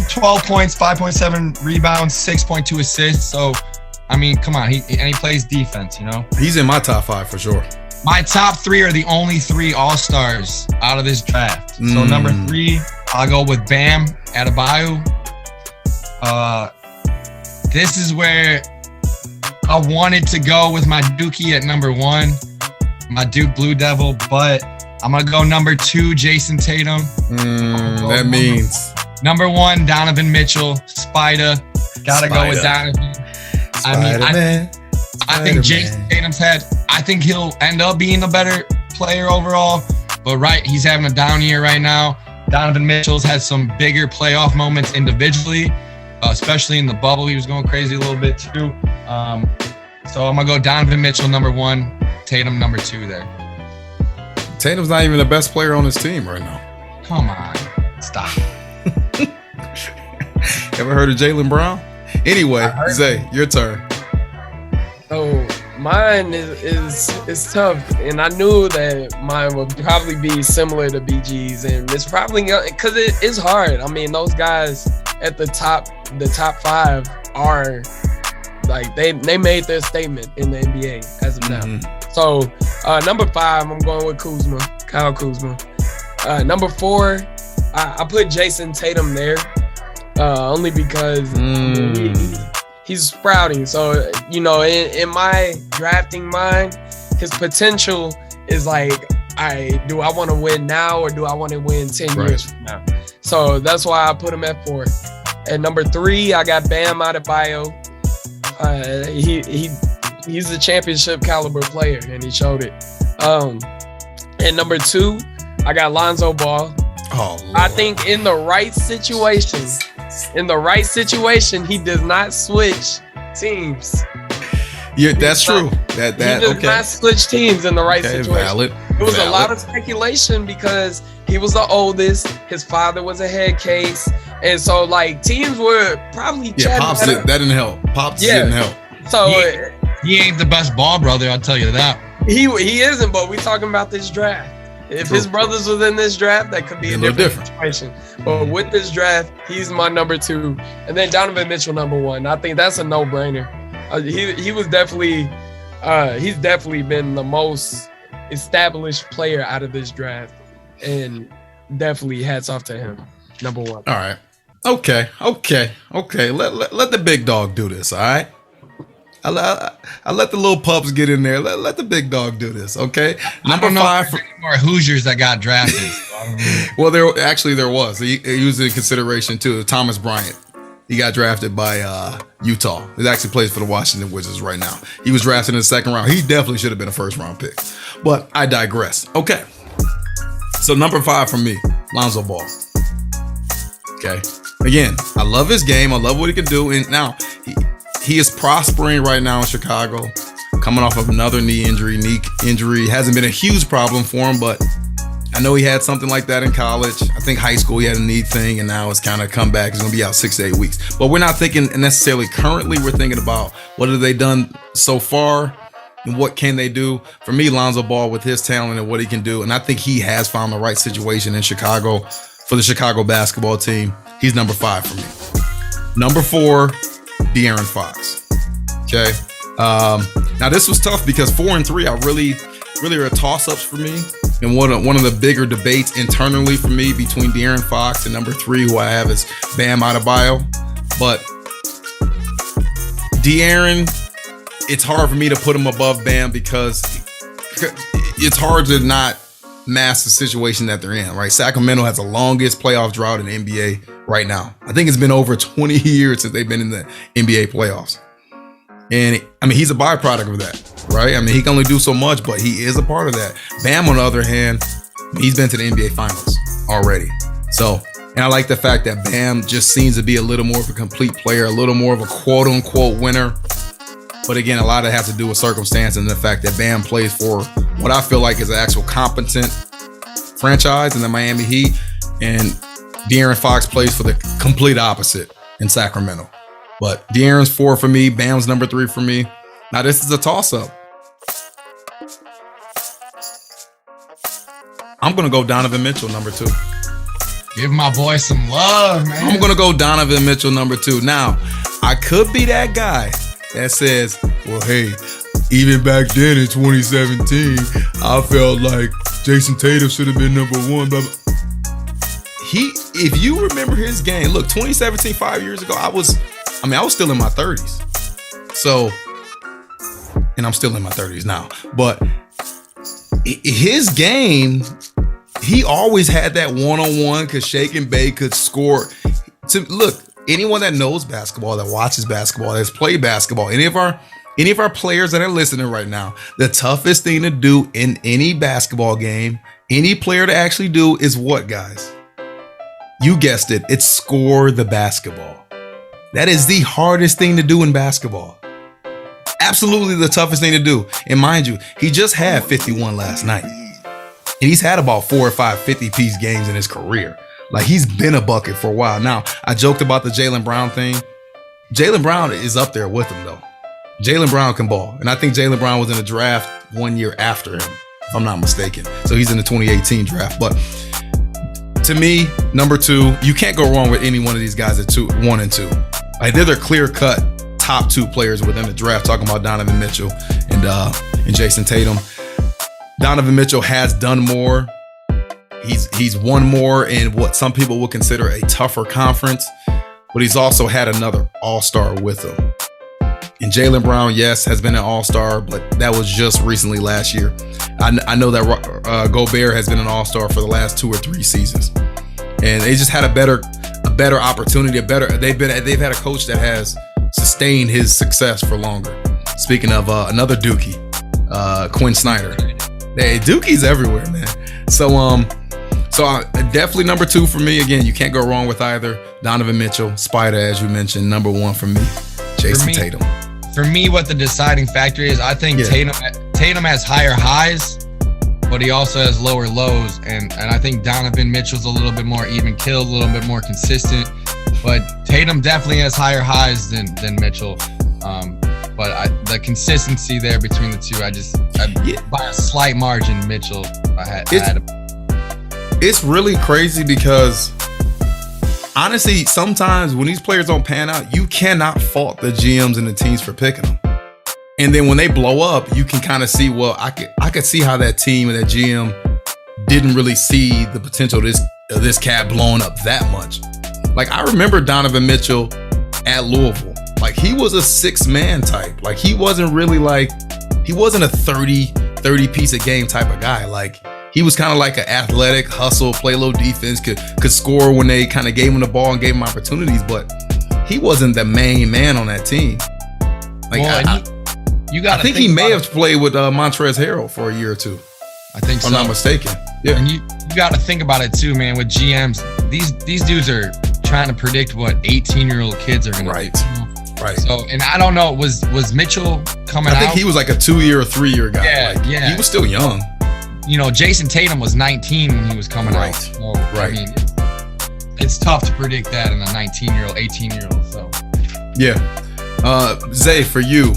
12 points, 5.7 rebounds, 6.2 assists. So, I mean, come on. He plays defense, He's in my top 5 for sure. My top 3 are the only 3 All-Stars out of this draft. So, number 3, I'll go with Bam Adebayo. This is where I wanted to go with my Dookie at number 1, my Duke Blue Devil, but I'm going to go number 2, Jason Tatum. That means... Number 1, Donovan Mitchell, Spider. Gotta go with Donovan. I think Jason Tatum's I think he'll end up being a better player overall, but he's having a down year right now. Donovan Mitchell's had some bigger playoff moments individually, especially in the bubble. He was going crazy a little bit too. So I'm gonna go Donovan Mitchell number 1, Tatum number 2 there. Tatum's not even the best player on his team right now. Come on, stop. Ever heard of Jaylen Brown? Anyway, Zay, your turn. So mine is tough, and I knew that mine would probably be similar to BG's, and it's probably because it is hard. I mean, those guys at the top 5 are like they made their statement in the NBA as of now. So number 5, I'm going with Kyle Kuzma. Number 4, I put Jason Tatum there. Only because he's sprouting. So, in my drafting mind, his potential is like, do I want to win now or do I want to win 10 years from now? So that's why I put him at 4. At number 3, I got Bam Adebayo. He's a championship caliber player, and he showed it. At number 2, I got Lonzo Ball. Oh, Lord. I think in the right situation, he does not switch teams. Yeah, that's true. He does not switch teams in the right situation. Valid. It was a lot of speculation because he was the oldest. His father was a head case, and so teams were probably Pops that didn't help. Didn't help. So he ain't the best ball brother. I'll tell you that. He isn't. But we talking about this draft. If his brothers was in this draft, that could be a different situation. But with this draft, he's my number 2, and then Donovan Mitchell number 1. I think that's a no-brainer. He was definitely, he's definitely been the most established player out of this draft, and definitely hats off to him. Number 1. All right. Okay. Let the big dog do this. All right. I let the little pups get in there. Let the big dog do this, okay? Number 5 more Hoosiers that got drafted. Well, there was. He was in consideration too. Thomas Bryant. He got drafted by Utah. He actually plays for the Washington Wizards right now. He was drafted in the 2nd round. He definitely should have been a 1st round pick. But I digress. Okay. So number 5 for me, Lonzo Ball. Okay. Again, I love his game. I love what he can do. And now he is prospering right now in Chicago, coming off of another knee injury. Hasn't been a huge problem for him, but I know he had something like that in college. I think high school he had a knee thing, and now it's kind of come back. He's going to be out 6 to 8 weeks. But we're not thinking necessarily currently. We're thinking about what have they done so far and what can they do. For me, Lonzo Ball with his talent and what he can do, and I think he has found the right situation in Chicago for the Chicago basketball team. He's number 5 for me. Number 4, De'Aaron Fox. Okay. Now this was tough because 4 and 3 are really are toss-ups for me, and one of the bigger debates internally for me between De'Aaron Fox and number 3, who I have is Bam Adebayo. But De'Aaron, it's hard for me to put him above Bam because it's hard to not mask the situation that they're in, right? Sacramento has the longest playoff drought in the NBA right now. I think it's been over 20 years since they've been in the NBA playoffs. And I mean, he's a byproduct of that. right? I mean, he can only do so much, but he is a part of that. Bam, on the other hand, he's been to the NBA Finals already. So, and I like the fact that Bam just seems to be a little more of a complete player, a little more of a quote-unquote winner. But again, a lot of it has to do with circumstance and the fact that Bam plays for what I feel like is an actual competent franchise in the Miami Heat, and De'Aaron Fox plays for the complete opposite in Sacramento. But De'Aaron's 4 for me, Bam's number 3 for me. Now this is a toss-up. I'm gonna go Donovan Mitchell number 2. Give my boy some love, man. I'm gonna go Donovan Mitchell number 2. Now, I could be that guy that says, well, hey, even back then in 2017, I felt like Jason Tatum should have been number 1. Blah, blah. If you remember his game, look, 2017, 5 years ago, I was still in my 30s. So, and I'm still in my 30s now. But his game, he always had that one-on-one, could shake and bake, could score. Look, anyone that knows basketball, that watches basketball, that's played basketball, any of our players that are listening right now, the toughest thing to do in any basketball game, any player to actually do is what, guys? You guessed it. It's score the basketball. That is the hardest thing to do in basketball. Absolutely the toughest thing to do. And mind you, he just had 51 last night. And he's had about 4 or 5 50-piece games in his career. Like, he's been a bucket for a while. Now, I joked about the Jaylen Brown thing. Jaylen Brown is up there with him, though. Jaylen Brown can ball. And I think Jaylen Brown was in the draft 1 year after him, if I'm not mistaken. So he's in the 2018 draft. But to me, number 2, you can't go wrong with any one of these guys at 1 and 2. Like, they're the clear-cut top 2 players within the draft, talking about Donovan Mitchell and Jason Tatum. Donovan Mitchell has done more. He's won more in what some people would consider a tougher conference, but he's also had another all-star with him. And Jaylen Brown, yes, has been an all-star, but that was just recently last year. I know that Gobert has been an all-star for the last 2 or 3 seasons, and they just had a better opportunity. They've had a coach that has sustained his success for longer. Speaking of another Dookie, Quinn Snyder. Hey, Dookie's everywhere, man. So definitely number 2 for me. Again, you can't go wrong with either. Donovan Mitchell, Spider, as you mentioned, number 1 for me. Jason Tatum. For me, what the deciding factor is, I think Tatum has higher highs, but he also has lower lows. And I think Donovan Mitchell's a little bit more even killed, a little bit more consistent. But Tatum definitely has higher highs than Mitchell. But the consistency there between the two, by a slight margin, Mitchell, I had. It's really crazy because honestly, sometimes when these players don't pan out, you cannot fault the GMs and the teams for picking them. And then when they blow up, you can kind of see, well, I could see how that team and that GM didn't really see the potential of this cat blowing up that much. Like, I remember Donovan Mitchell at Louisville. Like, he was a 6-man type. Like, he wasn't a 30 piece a game type of guy. Like, he was kind of like an athletic hustle, play low defense, could score when they kind of gave him the ball and gave him opportunities, but he wasn't the main man on that team. Like, I think he may have played with Montrezl Harrell for a year or 2. I think so. If I'm not mistaken. Yeah. And you got to think about it too, man. With GMs, these dudes are trying to predict what 18-year-old kids are going to do. Right. So, and I don't know, was Mitchell coming out? I think he was like a 2-year or 3-year guy. Yeah. He was still young. You know, Jason Tatum was 19 when he was coming out. So, I mean, it's tough to predict that in a 19-year-old, 18-year-old. So, yeah. Zay, for you,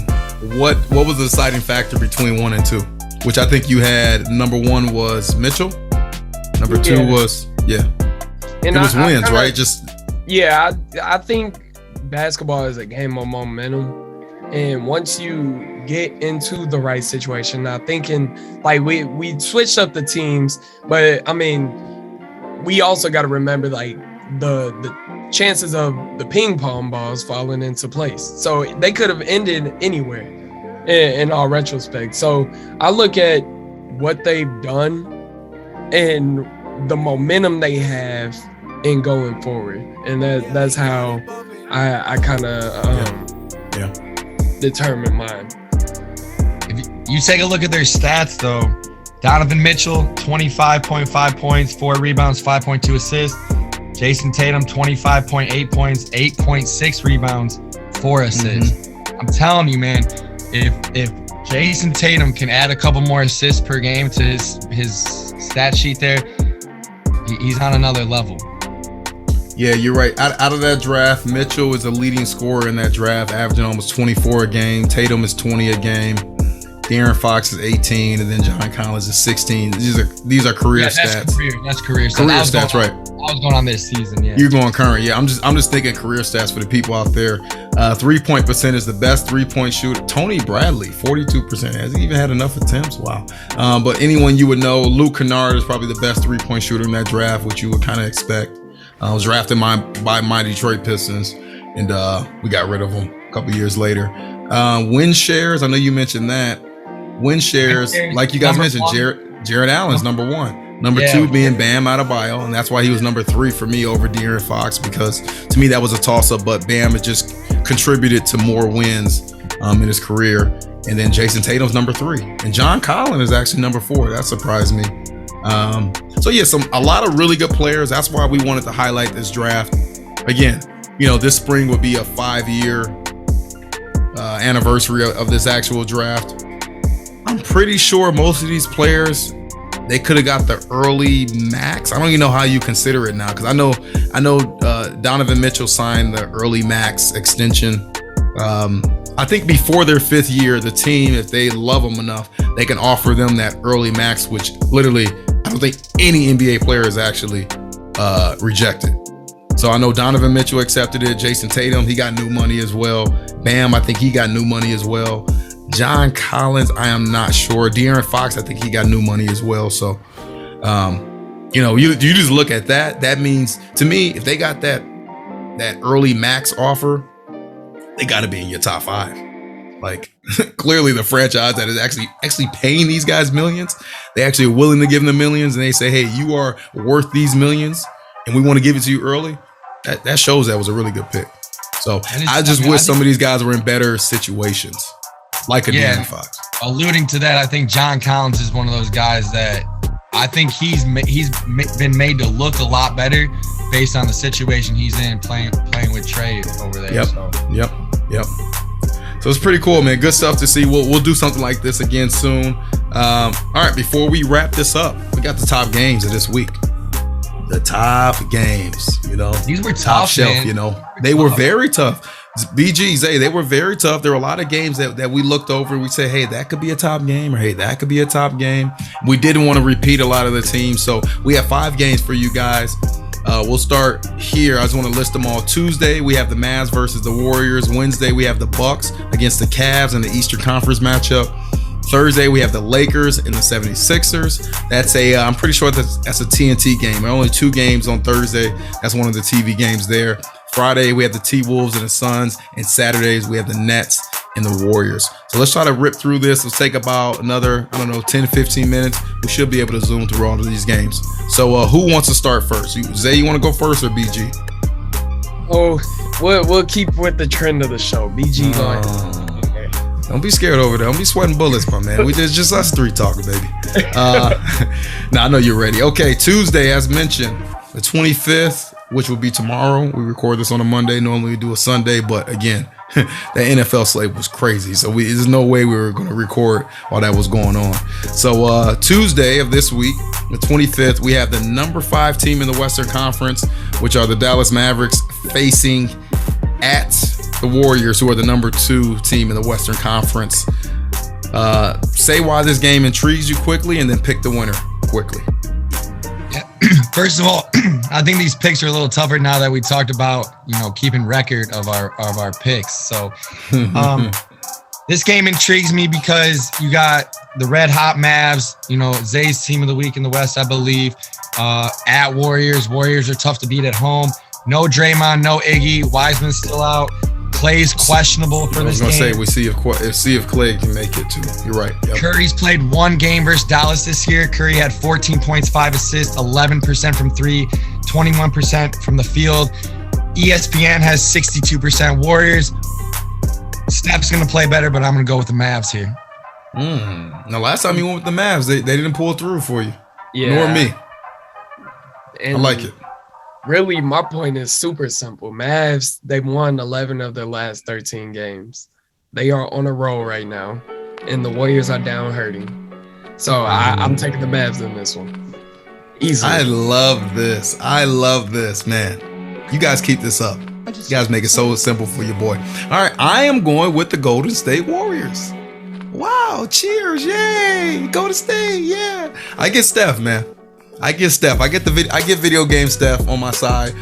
what was the deciding factor between 1 and 2? Which I think you had. Number 1 was Mitchell. Number 2 was And it was wins, right? I think basketball is a game of momentum. And once you get into the right situation, now thinking like we switched up the teams, but I mean, we also got to remember like the chances of the ping pong balls falling into place. So they could have ended anywhere in all retrospect. So I look at what they've done and the momentum they have in going forward, and that's how I kind of determine mine. You take a look at their stats, though. Donovan Mitchell, 25.5 points, 4 rebounds, 5.2 assists. Jason Tatum, 25.8 points, 8.6 rebounds, 4 assists. I'm telling you, man, if Jason Tatum can add a couple more assists per game to his stat sheet there, he's on another level. Yeah, you're right. Out of that draft, Mitchell is the leading scorer in that draft, averaging almost 24 a game. Tatum is 20 a game. De'Aaron Fox is 18, and then John Collins is 16. These are career stats. That's career stats. Career stats, right? I was going on this season. Yeah, you're going current. Yeah, I'm just thinking career stats for the people out there. 3-point percent is the best 3-point shooter. Tony Bradley, 42%. Has he even had enough attempts? Wow. But anyone you would know, Luke Kennard is probably the best 3-point shooter in that draft, which you would kind of expect. I was drafted by my Detroit Pistons, and we got rid of him a couple years later. Win shares, I know you mentioned that. Win shares, like you guys mentioned, Jared Allen's number 1. Number 2 being Bam Adebayo, and that's why he was number 3 for me over De'Aaron Fox, because to me that was a toss-up, but Bam has just contributed to more wins in his career. And then Jason Tatum's number 3. And John Collins is actually number 4. That surprised me. So yeah, a lot of really good players. That's why we wanted to highlight this draft. Again, this spring would be a 5-year anniversary of this actual draft. I'm pretty sure most of these players, they could have got the early max. I don't even know how you consider it now, because I know Donovan Mitchell signed the early max extension. I think before their 5th year, the team, if they love them enough, they can offer them that early max, which literally I don't think any NBA player has actually rejected. So I know Donovan Mitchell accepted it. Jason Tatum, he got new money as well. Bam, I think he got new money as well. John Collins, I am not sure. De'Aaron Fox, I think he got new money as well. So, you just look at that. That means, to me, if they got that early max offer, they got to be in your top 5. Like, clearly the franchise that is actually paying these guys millions, they actually are willing to give them the millions, and they say, hey, you are worth these millions, and we want to give it to you early. That shows that was a really good pick. So I just wish some of these guys were in better situations, like a De'Aaron Fox. Alluding to that, I think John Collins is one of those guys that I think he's been made to look a lot better based on the situation he's in, playing with Trey over there. Yep. So it's pretty cool, man. Good stuff to see. We'll do something like this again soon. All right, before we wrap this up, we got the top games of this week. The top games, these were top tough, shelf, man. They were very tough. BG, Zay, they were very tough. There were a lot of games that we looked over and we said, hey, that could be a top game, or hey, that could be a top game. We didn't want to repeat a lot of the teams, so we have 5 games for you guys. We'll start here. I just want to list them all. Tuesday, we have the Mavs versus the Warriors. Wednesday, we have the Bucks against the Cavs in the Eastern Conference matchup. Thursday, we have the Lakers and the 76ers. I'm pretty sure that's a TNT game. There are only 2 games on Thursday. That's one of the TV games there. Friday, we have the T-Wolves and the Suns. And Saturdays, we have the Nets and the Warriors. So let's try to rip through this. Let's take about another, 10, 15 minutes. We should be able to zoom through all of these games. So who wants to start first? Zay, you want to go first, or BG? Oh, we'll keep with the trend of the show. BG going. Don't be scared over there. Don't be sweating bullets, my man. Just us 3 talking, baby. Now I know you're ready. Okay, Tuesday, as mentioned, the 25th, which will be tomorrow. We record this on a Monday. Normally we do a Sunday, but again, the NFL slate was crazy. So there's no way we were going to record while that was going on. So Tuesday of this week, the 25th, we have the number 5 team in the Western Conference, which are the Dallas Mavericks, facing at the Warriors, who are the number 2 team in the Western Conference. Say why this game intrigues you quickly, and then pick the winner quickly. Yeah. First of all, I think these picks are a little tougher now that we talked about, keeping record of our picks. So this game intrigues me because you got the red hot Mavs, Zay's team of the week in the West, I believe, at Warriors. Warriors are tough to beat at home. No Draymond, no Iggy. Wiseman's still out. Clay's questionable for this game. I was going to say, see if Clay can make it too. You're right. Yep. Curry's played 1 game versus Dallas this year. Curry had 14 points, 5 assists, 11% from 3, 21% from the field. ESPN has 62% Warriors. Steph's going to play better, but I'm going to go with the Mavs here. Now, last time you went with the Mavs, they didn't pull through for you. Yeah. Nor me. And I like it. Really, my point is super simple. Mavs, they've won 11 of their last 13 games. They are on a roll right now, and the Warriors are down hurting. So I'm taking the Mavs in this one. Easily. I love this, man. You guys keep this up. You guys make it so simple for your boy. All right, I am going with the Golden State Warriors. Wow, cheers, yay, Golden State, yeah. I get Steph, man. I get video game Steph on my side.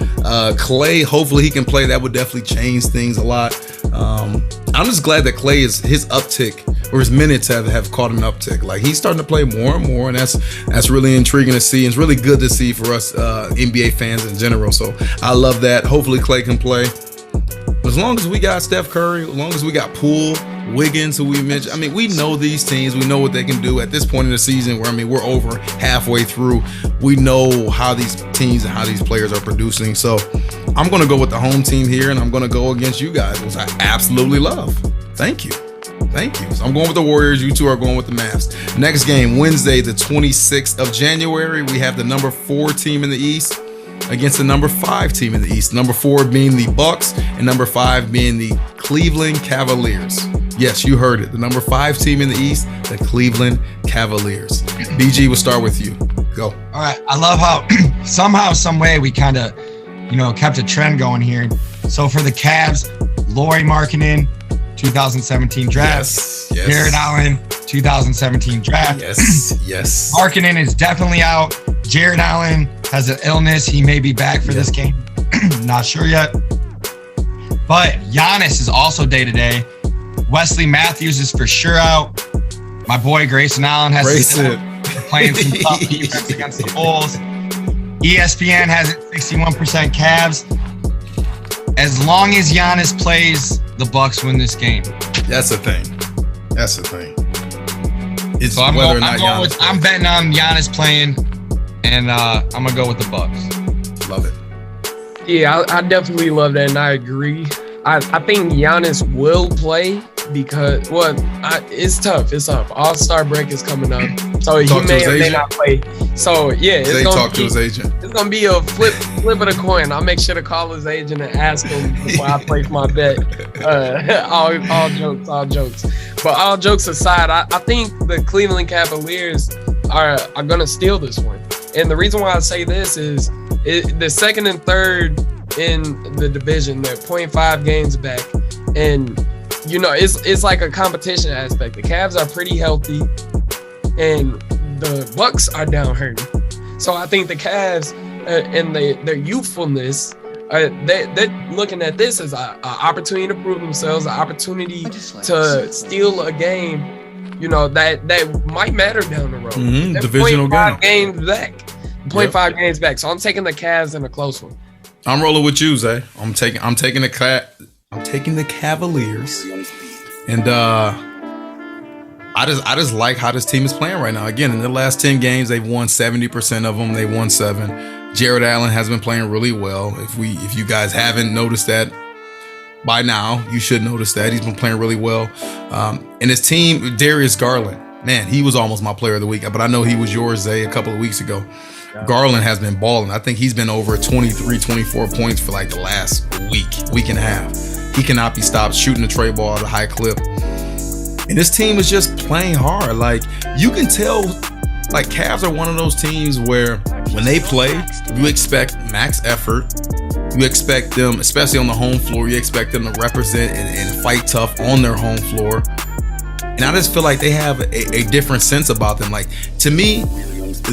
Clay, hopefully he can play. That would definitely change things a lot. I'm just glad that Clay his uptick or his minutes have caught an uptick. Like he's starting to play more and more, and that's really intriguing to see. It's really good to see for us NBA fans in general. So I love that. Hopefully Clay can play. As long as we got Steph Curry, as long as we got Poole, Wiggins, who we mentioned, I mean, we know these teams. We know what they can do at this point in the season where, I mean, we're over halfway through. We know how these teams and how these players are producing. So I'm going to go with the home team here, and I'm going to go against you guys, which I absolutely love. Thank you. So I'm going with the Warriors. You two are going with the Mavs. Next game, Wednesday, the 26th of January, we have the number 4 team in the East against the number 5 team in the East. Number 4 being the Bucks and number 5 being the Cleveland Cavaliers. Yes, you heard it. The number 5 team in the East, the Cleveland Cavaliers. BG, we'll start with you. Go. All right. I love how somehow, some way we kind of, kept a trend going here. So for the Cavs, Lauri Markkanen, 2017 draft. Yes. Jared Allen, 2017 draft. Yes. Markkanen is definitely out. Jared Allen has an illness. He may be back for this game. Not sure yet. But Giannis is also day-to-day. Wesley Matthews is for sure out. My boy Grayson Allen has playing some tough defense against the Bulls. ESPN has it 61% Cavs. As long as Giannis plays, the Bucks win this game. That's the thing. It's so I'm betting on Giannis playing, and I'm going to go with the Bucks. Love it. Yeah, I definitely love that, and I agree. I think Giannis will play because, it's tough. All-Star break is coming up, so he may or may not play. So, yeah, it's going to talk to his agent. It's going to be a flip of the coin. I'll make sure to call his agent and ask him before I place my bet. All jokes. But all jokes aside, I think the Cleveland Cavaliers are going to steal this one. And the reason why I say this is the second and third in the division, they're 0.5 games back. And, it's like a competition aspect. The Cavs are pretty healthy, and the Bucks are down hurting. So I think the Cavs and their youthfulness, they're looking at this as an opportunity to prove themselves, an opportunity to steal a game, that might matter down the road. Divisional game. 0.5 games back. 0.5 games back. So I'm taking the Cavs in a close one. I'm rolling with you, Zay. I'm taking the Cavaliers, and I just like how this team is playing right now. Again, in the last 10 games, they've won 70% of them. They won 7. Jared Allen has been playing really well. If you guys haven't noticed that by now, you should notice that he's been playing really well. And his team, Darius Garland, man, he was almost my player of the week, but I know he was yours, Zay, a couple of weeks ago. Garland has been balling. I think he's been over 23, 24 points for like the last week and a half. He cannot be stopped shooting the tray ball at a high clip. And this team is just playing hard. Like, you can tell, like, Cavs are one of those teams where when they play, you expect max effort. You expect them, especially on the home floor, you expect them to represent and fight tough on their home floor. And I just feel like they have a different sense about them. Like, to me,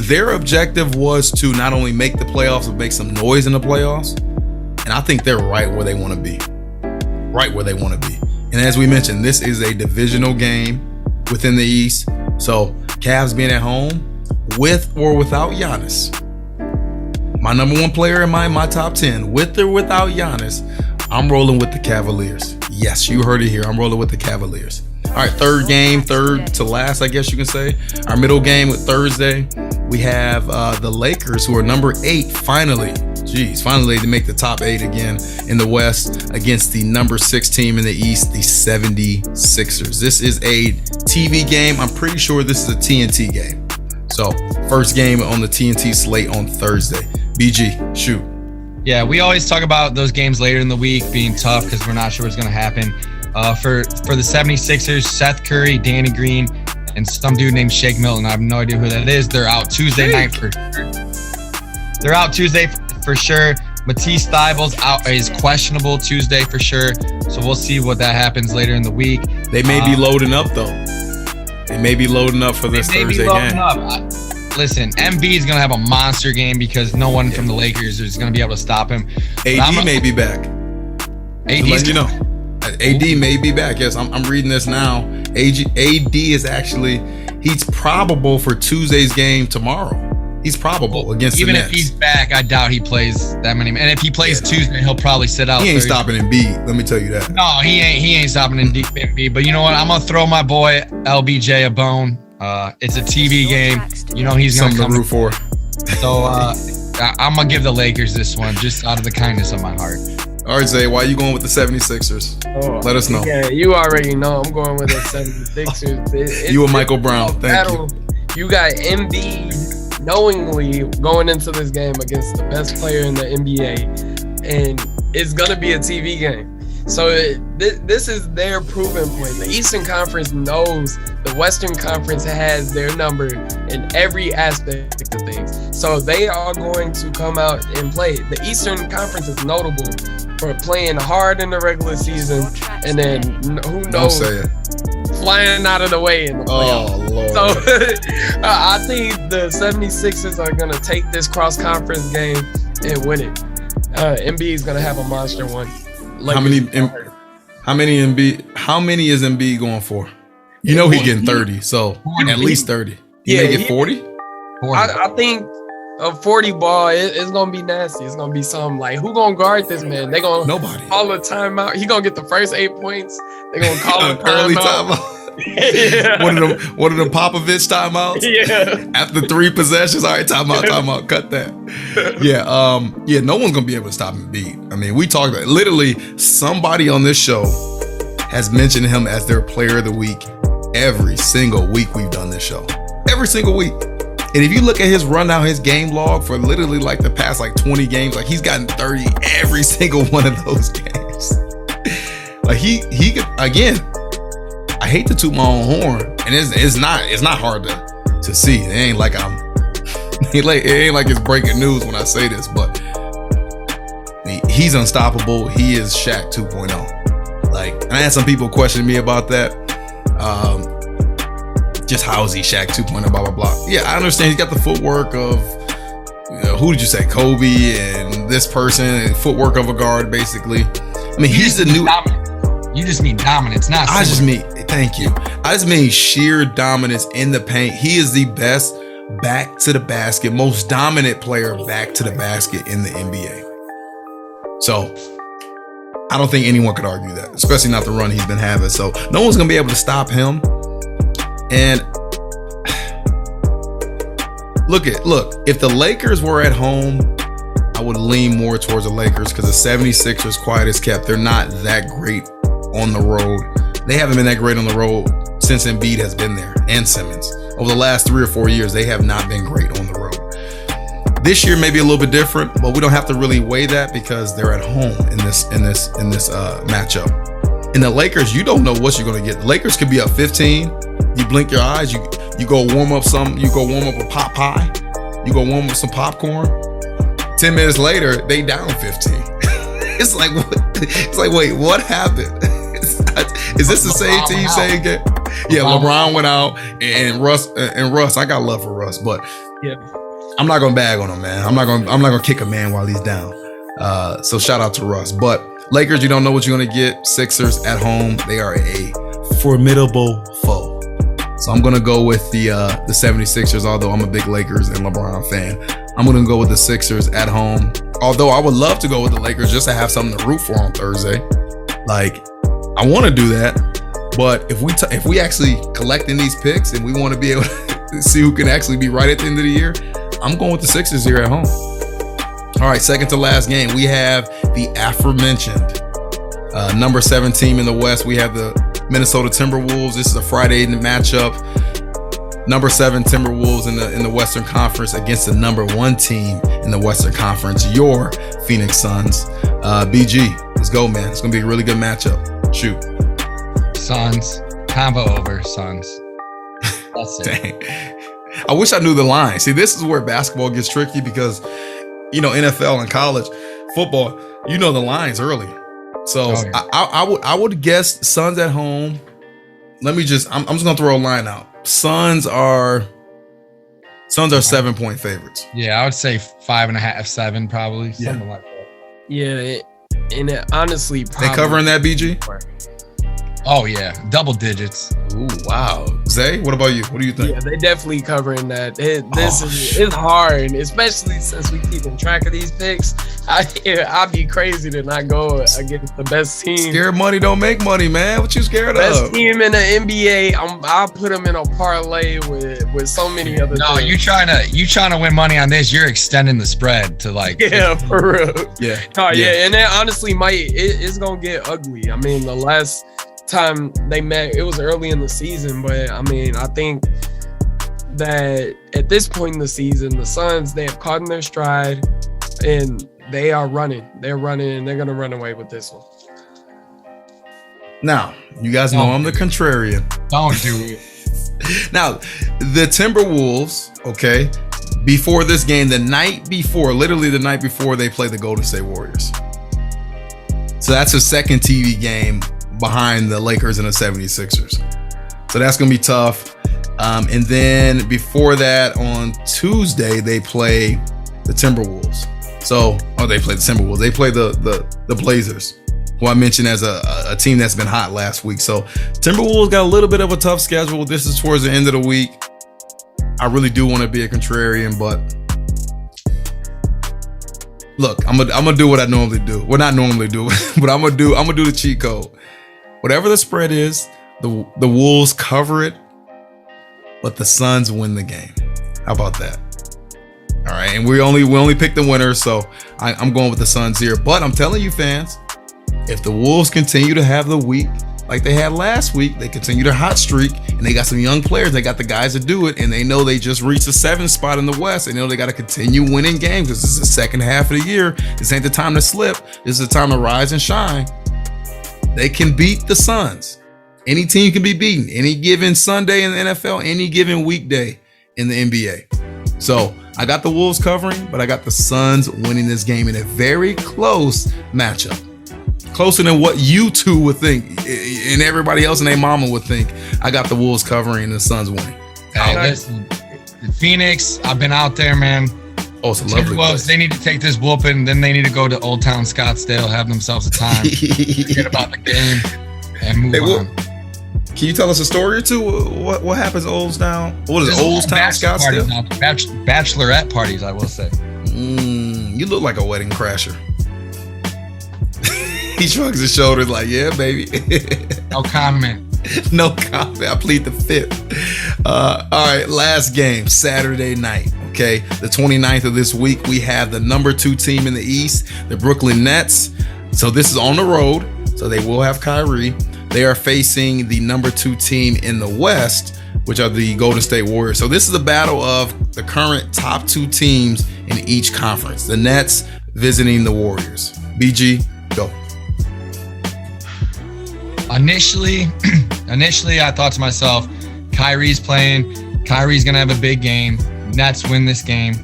their objective was to not only make the playoffs, but make some noise in the playoffs. And I think they're right where they want to be. And as we mentioned, this is a divisional game within the East. So Cavs being at home with or without Giannis. My number 1 player in my top 10, with or without Giannis, I'm rolling with the Cavaliers. Yes, you heard it here. I'm rolling with the Cavaliers. All right, third to last, I guess you can say. Our middle game with Thursday, we have the Lakers, who are number 8, finally Geez, finally they make the top 8 again in the West against the number 6 team in the East, the 76ers. This is a TV game. I'm pretty sure this is a TNT game. So first game on the TNT slate on Thursday. BG, shoot. Yeah, we always talk about those games later in the week being tough because we're not sure what's going to happen. For the 76ers, Seth Curry, Danny Green, and some dude named Shake Milton. I have no idea who that is. They're out Tuesday night for sure. They're out Tuesday for sure. Matisse Thybulle is questionable Tuesday for sure. So we'll see what that happens later in the week. They may be loading up though. They may be loading up for this Thursday game. Listen, MB is going to have a monster game because no one from the Lakers is going to be able to stop him. AD may be back. AD, you know. AD may be back. Yes, I'm reading this now. AD is he's probable for Tuesday's game tomorrow. He's probable against the Nets. Even if he's back, I doubt he plays that many. And if he plays Tuesday, he'll probably sit out. He ain't stopping Embiid. Let me tell you that. No, he ain't stopping Embiid. But you know what? I'm gonna throw my boy LBJ a bone. It's a TV game. You know he's gonna come to root for. So I'm gonna give the Lakers this one just out of the kindness of my heart. All right, Zay, why are you going with the 76ers? Let us know. Yeah, you already know I'm going with the 76ers. You and Michael Brown. Thank you. You got Embiid knowingly going into this game against the best player in the NBA, and it's gonna be a TV game. So this is their proven point. The Eastern Conference knows the Western Conference has their number in every aspect of things. So they are going to come out and play. The Eastern Conference is notable for playing hard in the regular season, and then who knows, flying out of the way in the playoffs. Oh, Lord. So I think the 76ers are going to take this cross-conference game and win it. Embiid is going to have a monster one. How many is Embiid going for? You know he getting 30, so at least 30. He may get 40? I think a 40 ball, it's going to be nasty. It's going to be something like, who going to guard this man? They're going to call a timeout. He going to get the first 8 points. They're going to call a early timeout. Yeah. One of them Popovich timeouts. Yeah. After 3 possessions, all right, timeout, cut that. Yeah, no one's gonna be able to stop Embiid. I mean, we talked about it. Literally, somebody on this show has mentioned him as their player of the week every single week we've done this show. Every single week. And if you look at his rundown, his game log for literally like the past like 20 games, like he's gotten 30 every single one of those games. Like he could, again, I hate to toot my own horn, and it's not hard to see. It ain't like it ain't like it's breaking news when I say this, but he's unstoppable. He is Shaq 2.0. Like, and I had some people questioning me about that. Just how is he Shaq 2.0? Blah blah blah. Yeah, I understand he's got the footwork of, who did you say, Kobe and this person, and footwork of a guard basically. I mean, he's the new. You just mean dominance, not. Thank you. I just mean sheer dominance in the paint. He is the best back to the basket, most dominant player back to the basket in the NBA. So I don't think anyone could argue that, especially not the run he's been having. So no one's gonna be able to stop him. And look, if the Lakers were at home, I would lean more towards the Lakers because the 76ers, quiet as kept, they're not that great on the road. They haven't been that great on the road since Embiid has been there, and Simmons. Over the last 3 or 4 years, they have not been great on the road. This year may be a little bit different, but we don't have to really weigh that because they're at home in this matchup. And the Lakers, you don't know what you're going to get. The Lakers could be up 15. You blink your eyes, you go warm up a pot pie. You go warm up some popcorn. 10 minutes later, they down 15. It's like, wait, what happened? Is this the same team saying it? Yeah, LeBron went out and Russ, I got love for Russ, but yeah, I'm not gonna bag on him, man. I'm not gonna kick a man while he's down. So shout out to Russ. But Lakers, you don't know what you're gonna get. Sixers at home, they are a formidable foe. So I'm gonna go with the 76ers, although I'm a big Lakers and LeBron fan. I'm gonna go with the Sixers at home. Although I would love to go with the Lakers just to have something to root for on Thursday. Like, I want to do that, but if we actually collecting these picks and we want to be able to see who can actually be right at the end of the year, I'm going with the Sixers here at home. All right, second to last game, we have the aforementioned number 7 team in the West. We have the Minnesota Timberwolves. This is a Friday matchup. Number 7 Timberwolves in the Western Conference against the number 1 team in the Western Conference, your Phoenix Suns. BG, let's go, man. It's gonna be a really good matchup. Shoot. Suns. Combo over Suns. That's it. Dang. I wish I knew the line. See, this is where basketball gets tricky because, NFL and college football, the lines early. So I would guess Suns at home. I'm just gonna throw a line out. Suns are 7-point favorites. Yeah, I would say 5.5, 7 probably. Something like that. Yeah, and it honestly probably They covering that, BG? Oh yeah, double digits. Ooh, wow. Zay, what about you? What do you think? Yeah, they definitely covering that. It's hard, especially since we keeping track of these picks. I'd be crazy to not go against the best team. Scared money don't make money, man. What you scared Best of? team in the NBA. I'll put them in a parlay with so many other. No, things. you trying to win money on this. You're extending the spread to like. Yeah, for real. Yeah. Yeah, and that honestly it's gonna get ugly. I mean, the last time they met, it was early in the season, but I mean, I think that at this point in the season, the Suns, they have caught in their stride and they are running. They're running and they're gonna run away with this one. Now, you guys know I'm the contrarian. Don't do it. Now, the Timberwolves, okay, before this game, literally the night before, they play the Golden State Warriors. So that's a second TV game behind the Lakers and the 76ers. So that's going to be tough. And then before that, on Tuesday, they play the Timberwolves. They play the Timberwolves. They play the Blazers, who I mentioned as a team that's been hot last week. So Timberwolves got a little bit of a tough schedule. This is towards the end of the week. I really do want to be a contrarian, but look, I'm gonna do what I normally do. Well, not normally do, but I'm gonna do the cheat code. Whatever the spread is, the Wolves cover it, but the Suns win the game. How about that? All right, and we only picked the winner, so I'm going with the Suns here. But I'm telling you, fans, if the Wolves continue to have the week like they had last week, they continue their hot streak, and they got some young players. They got the guys to do it, and they know they just reached the 7th spot in the West. They know they got to continue winning games because this is the second half of the year. This ain't the time to slip. This is the time to rise and shine. They can beat the Suns. Any team can be beaten. Any given Sunday in the NFL, any given weekday in the NBA. So I got the Wolves covering, but I got the Suns winning this game in a very close matchup. Closer than what you two would think and everybody else and their mama would think. I got the Wolves covering and the Suns winning. Hey, listen, Phoenix, I've been out there, man. Oh, it's a lovely place. They need to take this whooping. Then they need to go to Old Town Scottsdale, have themselves a time, forget about the game, and move on. Can you tell us a story or two? What happens at Old Town? What is it, Old Town Scottsdale? Bachelorette parties, I will say. You look like a wedding crasher. He shrugs his shoulders like, yeah, baby. No comment. No comment. I plead the fifth. All right, last game, Saturday night. Okay, the 29th of this week, we have the number 2 team in the East, the Brooklyn Nets. So this is on the road, so they will have Kyrie. They are facing the number 2 team in the West, which are the Golden State Warriors. So this is a battle of the current top 2 teams in each conference. The Nets visiting the Warriors. BG, go. Initially, I thought to myself, Kyrie's playing. Kyrie's going to have a big game. Nets win this game.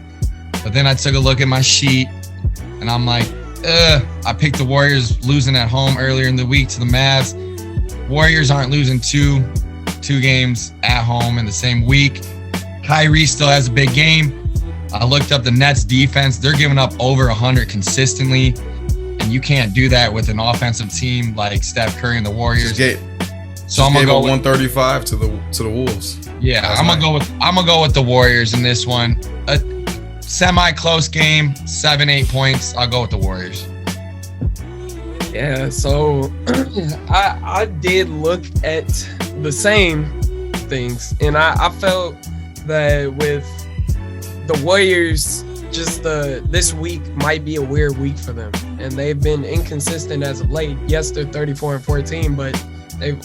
But then I took a look at my sheet, and I'm like, I picked the Warriors losing at home earlier in the week to the Mavs. Warriors aren't losing two games at home in the same week. Kyrie still has a big game. I looked up the Nets defense. They're giving up over 100 consistently. And you can't do that with an offensive team like Steph Curry and the Warriors. So I'm gonna go 135 to the Wolves. Yeah, I'm gonna go with the Warriors in this one. A semi-close game, 7-8 points. I'll go with the Warriors. Yeah, so I did look at the same things, and I felt that with the Warriors just this week might be a weird week for them, and they've been inconsistent as of late. Yes, they're 34-14, but they've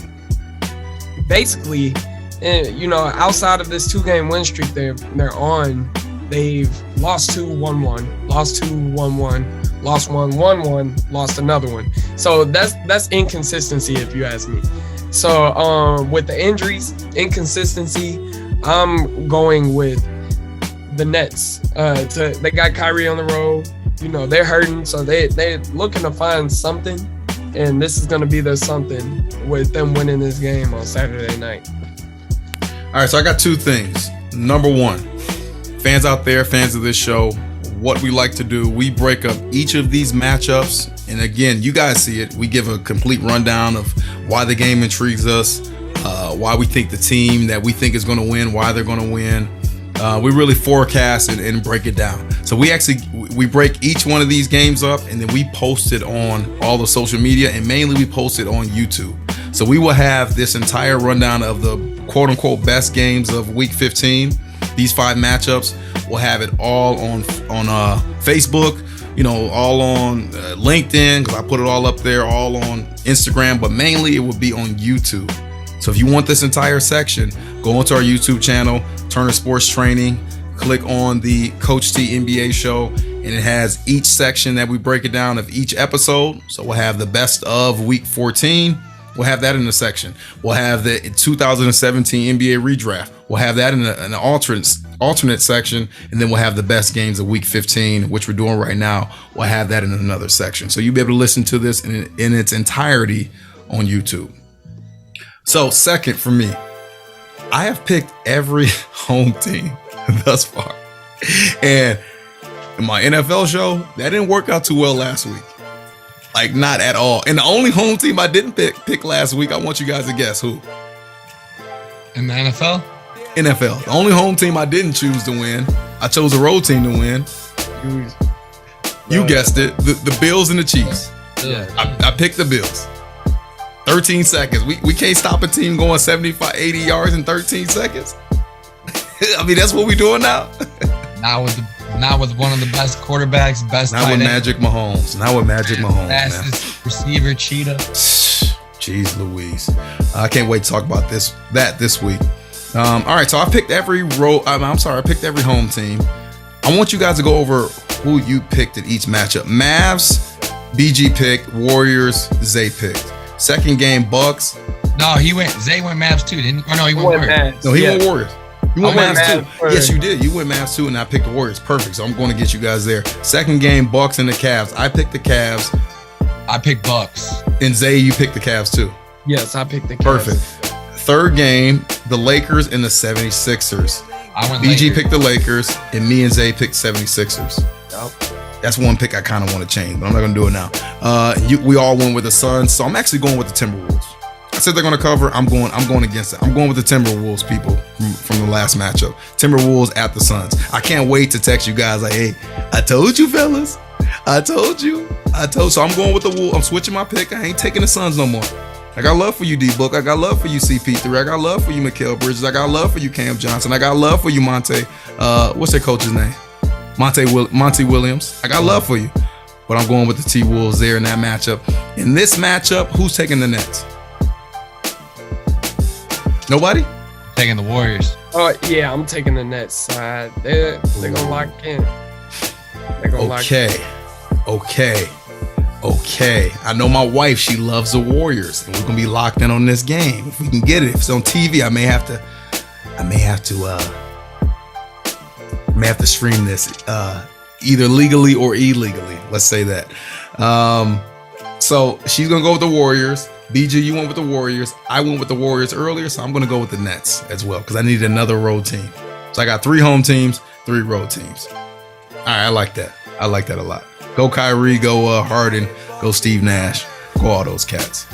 basically, outside of this 2-game win streak they're on, they've lost 2-1-1, lost 2-1-1, lost 1-1-1, lost another one. So that's inconsistency, if you ask me. So with the injuries, inconsistency, I'm going with the Nets. They got Kyrie on the road. They're hurting, so they're looking to find something, and this is going to be the something with them winning this game on Saturday night. All right, so I got two things. Number one, fans out there, fans of this show, what we like to do, we break up each of these matchups. And again, you guys see it. We give a complete rundown of why the game intrigues us, why we think the team that we think is going to win, why they're going to win. We really forecast and break it down. So we break each one of these games up, and then we post it on all the social media, and mainly we post it on YouTube. So we will have this entire rundown of the quote unquote best games of week 15. These 5 matchups. We'll have it all on Facebook, all on LinkedIn, because I put it all up there, all on Instagram, but mainly it will be on YouTube. So if you want this entire section, go onto our YouTube channel, Turner Sports Training, click on the Coach T NBA show, and it has each section that we break it down of each episode. So we'll have the best of week 14. We'll have that in the section. We'll have the 2017 NBA redraft. We'll have that in an alternate section, and then we'll have the best games of week 15, which we're doing right now. We'll have that in another section. So you'll be able to listen to this in its entirety on YouTube. So second for me, I have picked every home team thus far. And in my NFL show, that didn't work out too well last week. Like, not at all. And the only home team I didn't pick last week, I want you guys to guess who. In the NFL? NFL. The only home team I didn't choose to win. I chose a road team to win. You guessed it. The Bills and the Chiefs. Yeah. I picked the Bills. 13 seconds. We can't stop a team going 75, 80 yards in 13 seconds. I mean, that's what we're doing now. Not with one of the best quarterbacks, best Not with Magic Mahomes. Fastest receiver, cheetah. Jeez Louise. I can't wait to talk about this week. All right, so I picked every I picked every home team. I want you guys to go over who you picked at each matchup. Mavs, BG picked. Warriors, Zay picked. Second game, Bucks. No, Zay went Mavs too, didn't he? Or no, he went Warriors. No, he went Warriors. You went Mavs too. First. Yes, you did. You went Mavs too, and I picked the Warriors. Perfect. So I'm going to get you guys there. Second game, Bucks and the Cavs. I picked the Cavs. I picked Bucks. And Zay, you picked the Cavs too. Yes, I picked the Cavs. Perfect. Third game, the Lakers and the 76ers. I went BG Lakers. picked the Lakers, and me and Zay picked 76ers. Yep. That's one pick I kind of want to change, but I'm not going to do it now. We all went with the Suns, so I'm actually going with the Timberwolves. I said they're going to cover. I'm going against it. I'm going with the Timberwolves, people, from the last matchup. Timberwolves at the Suns. I can't wait to text you guys like, hey, I told you, fellas. I told you. So I'm going with the Wolves. I'm switching my pick. I ain't taking the Suns no more. I got love for you, D-Book. I got love for you, CP3. I got love for you, Markelle Bridges. I got love for you, Cam Johnson. I got love for you, Monte. What's their coach's name? Monte Williams. I got love for you. But I'm going with the T-Wolves there in that matchup. In this matchup, who's taking the Nets? Nobody? Taking the Warriors. Oh yeah, I'm taking the Nets side. They're gonna lock in. They're gonna lock in. Okay. I know my wife, she loves the Warriors, and we're gonna be locked in on this game. If we can get it, if it's on TV, I may have to stream this either legally or illegally. Let's say that. So she's gonna go with the Warriors. BG, you went with the Warriors. I went with the Warriors earlier, so I'm gonna go with the Nets as well because I needed another road team. So I got 3 home teams, 3 road teams. All right, I like that. I like that a lot. Go Kyrie, go Harden, go Steve Nash, go all those cats.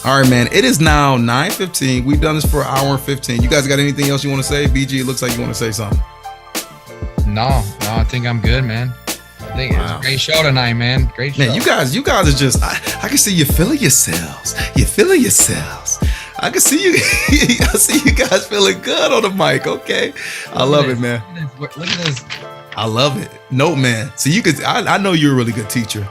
All right, man. It is now 9:15. We've done this for an hour and 15. You guys got anything else you want to say? BG, it looks like you want to say something. No, I think I'm good, man. I think it's a great show tonight, man. Great show. Man, you guys are just, I can see you feeling yourselves. You're feeling yourselves. I can see you. I see you guys feeling good on the mic. Okay. I love it, man. Look at this. I love it. Note man. So I know you're a really good teacher.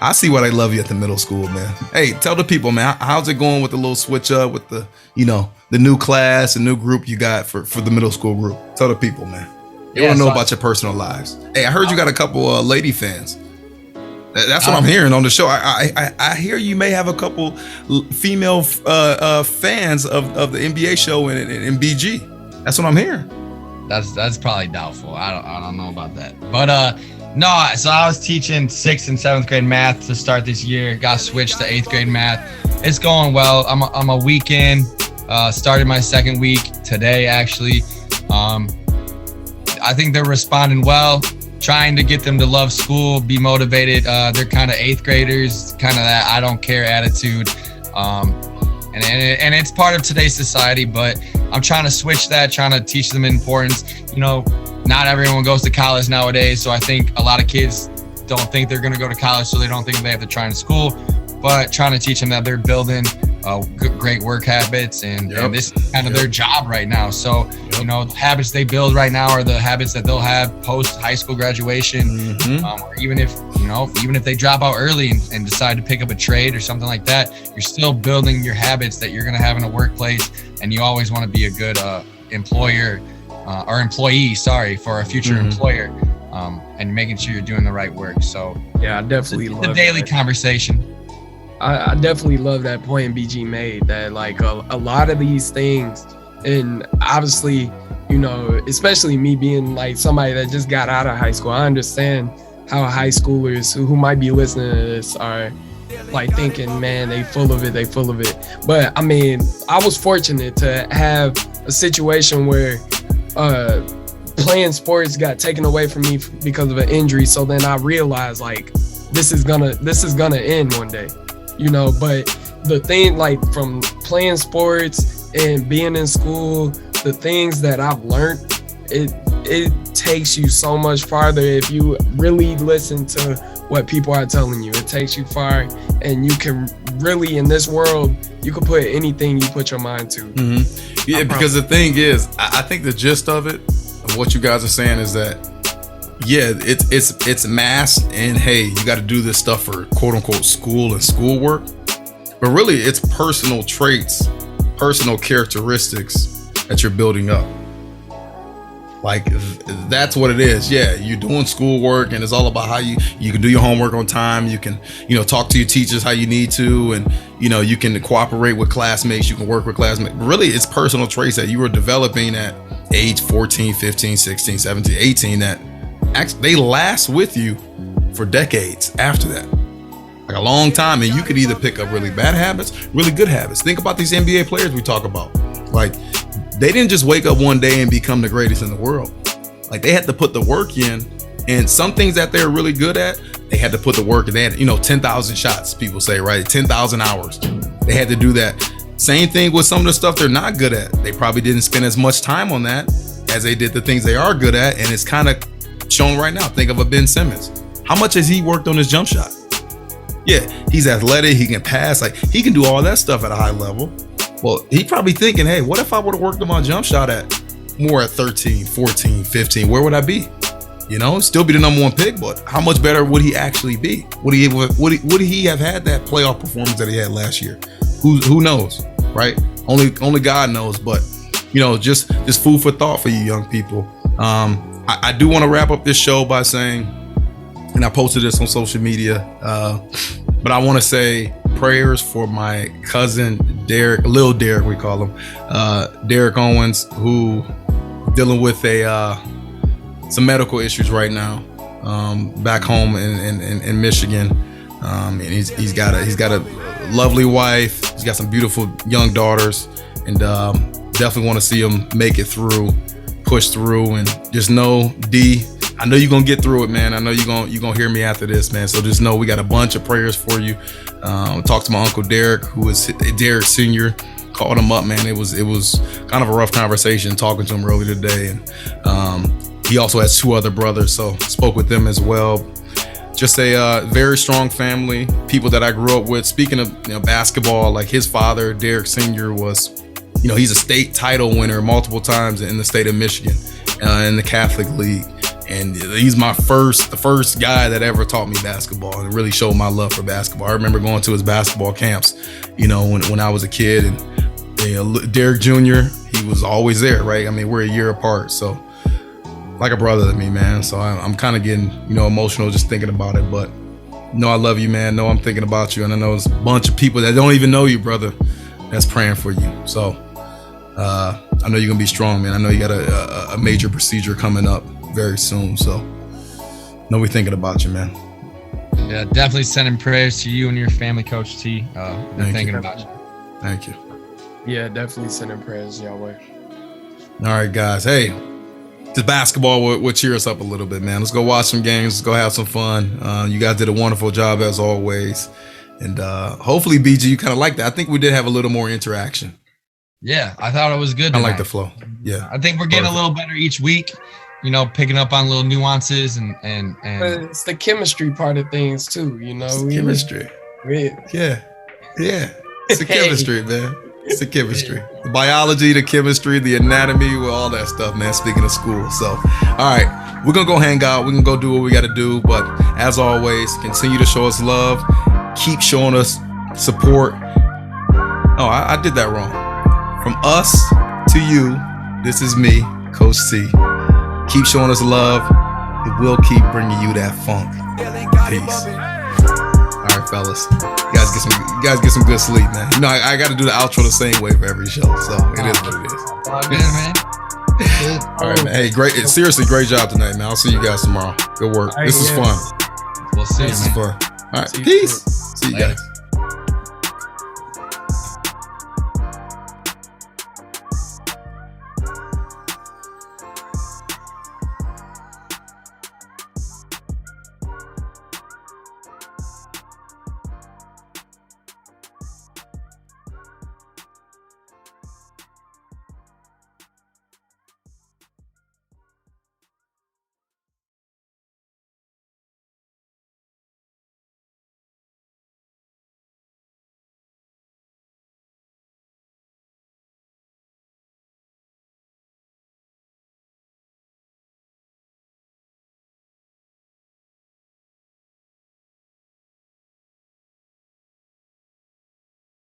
I see why they love you at the middle school, man. Hey, tell the people, man, how's it going with the little switch up with the, the new class, the new group you got for the middle school group? Tell the people, man. They want to know about your personal lives. Hey, I heard you got a couple lady fans. That's what I'm hearing on the show. I hear you may have a couple female fans of the NBA show in BG. That's what I'm hearing. That's probably doubtful. I don't know about that. But no, so I was teaching 6th and 7th grade math to start this year. Got switched to 8th grade math. It's going well. I'm a week in. Started my second week today, actually. I think they're responding well. Trying to get them to love school, be motivated. They're kind of 8th graders, kind of that I don't care attitude. And it's part of today's society, but I'm trying to switch that, trying to teach them importance. Not everyone goes to college nowadays, so I think a lot of kids don't think they're going to go to college, so they don't think they have to try in school, but trying to teach them that they're building great work habits, and this is kind of their job right now. So, the habits they build right now are the habits that they'll have post high school graduation, or even if they drop out early and decide to pick up a trade or something like that, you're still building your habits that you're going to have in a workplace, and you always want to be a good employee for a future employer, and making sure you're doing the right work. So yeah, I definitely love the daily conversation. I definitely love that point BG made, that like a lot of these things, and obviously, especially me being like somebody that just got out of high school, I understand how high schoolers who might be listening to this are like thinking, man, they full of it. But I mean, I was fortunate to have a situation where playing sports got taken away from me because of an injury. So then I realized like this is gonna end one day. But the thing, like from playing sports and being in school, the things that I've learned, it takes you so much farther if you really listen to what people are telling you. It takes you far, and you can really, in this world, you can put anything you put your mind to. Yeah, because the thing is, I think the gist of it, of what you guys are saying is that, yeah, it's mass, and hey, you got to do this stuff for quote unquote school and schoolwork, but really it's personal traits, personal characteristics that you're building up. Like that's what it is. Yeah, you're doing schoolwork, and it's all about how you can do your homework on time. You can talk to your teachers how you need to, and you can cooperate with classmates. You can work with classmates. But really, it's personal traits that you were developing at age 14, 15, 16, 17, 18 that actually they last with you for decades after that, like a long time. And you could either pick up really bad habits, really good habits. Think about these NBA players we talk about. Like, they didn't just wake up one day and become the greatest in the world. Like, they had to put the work in, and some things that they're really good at, they had to put the work in. They had 10,000 shots, people say, right? 10,000 hours. They had to do that. Same thing with some of the stuff they're not good at. They probably didn't spend as much time on that as they did the things they are good at, and it's kind of shown right now. Think of a Ben Simmons. How much has he worked on his jump shot? Yeah, he's athletic, he can pass, like he can do all that stuff at a high level. Well, he probably thinking, hey, what if I would have worked on my jump shot at 13, 14, 15? Where would I be? Still be the number one pick, but how much better would he actually be? Would he have had that playoff performance that he had last year? Who knows, right? Only God knows. But just food for thought for you young people. I do want to wrap up this show by saying, and I posted this on social media, but I want to say prayers for my cousin Derek, Lil Derek we call him, Derek Owens, who dealing with some medical issues right now, back home in Michigan, and he's got a lovely wife, he's got some beautiful young daughters, and definitely want to see him make it through, push through, and just know, D, I know you're gonna get through it, man. I know you're gonna hear me after this, man. So just know we got a bunch of prayers for you. Talked to my uncle Derek, who is Derek Sr. Called him up, man. It was kind of a rough conversation talking to him earlier today, and he also has two other brothers, so spoke with them as well. Just a very strong family, people that I grew up with. Speaking of basketball, like his father, Derek Sr. was, he's a state title winner multiple times in the state of Michigan, in the Catholic League. And he's the first guy that ever taught me basketball and really showed my love for basketball. I remember going to his basketball camps, when I was a kid, and Derek Jr., he was always there, right? I mean, we're a year apart, so like a brother to me, man. So I'm kind of getting, emotional just thinking about it. But I love you, man. I'm thinking about you, and I know there's a bunch of people that don't even know you, brother, that's praying for you. So I know you're gonna be strong, man. I know you got a major procedure coming up very soon. So we're thinking about you, man. Yeah, definitely sending prayers to you and your family, Coach T. We're thinking about you. Thank you. Yeah, definitely sending prayers your way. All right, guys. Hey, this basketball will cheer us up a little bit, man. Let's go watch some games. Let's go have some fun. You guys did a wonderful job as always. And hopefully, BG, you kind of like that. I think we did have a little more interaction. Yeah, I thought it was good. I like the flow. Yeah. I think we're getting a little better each week, picking up on little nuances and But it's the chemistry part of things too, It's the chemistry. Yeah. It's the chemistry, man. It's the chemistry. The biology, the chemistry, the anatomy, all that stuff, man. Speaking of school. So, all right, we're going to go hang out. We're going to go do what we got to do. But as always, continue to show us love. Keep showing us support. Oh, I did that wrong. From us to you, this is me, Coach C. Keep showing us love. And we'll keep bringing you that funk. Peace. All right, fellas. You guys get some good sleep, man. I got to do the outro the same way for every show, so it is what it is. All good, man. Good. All right, man. Hey, great. Seriously, great job tonight, man. I'll see you guys tomorrow. Good work. This is fun. We'll see you, man. This is fun. All right, peace. See you guys.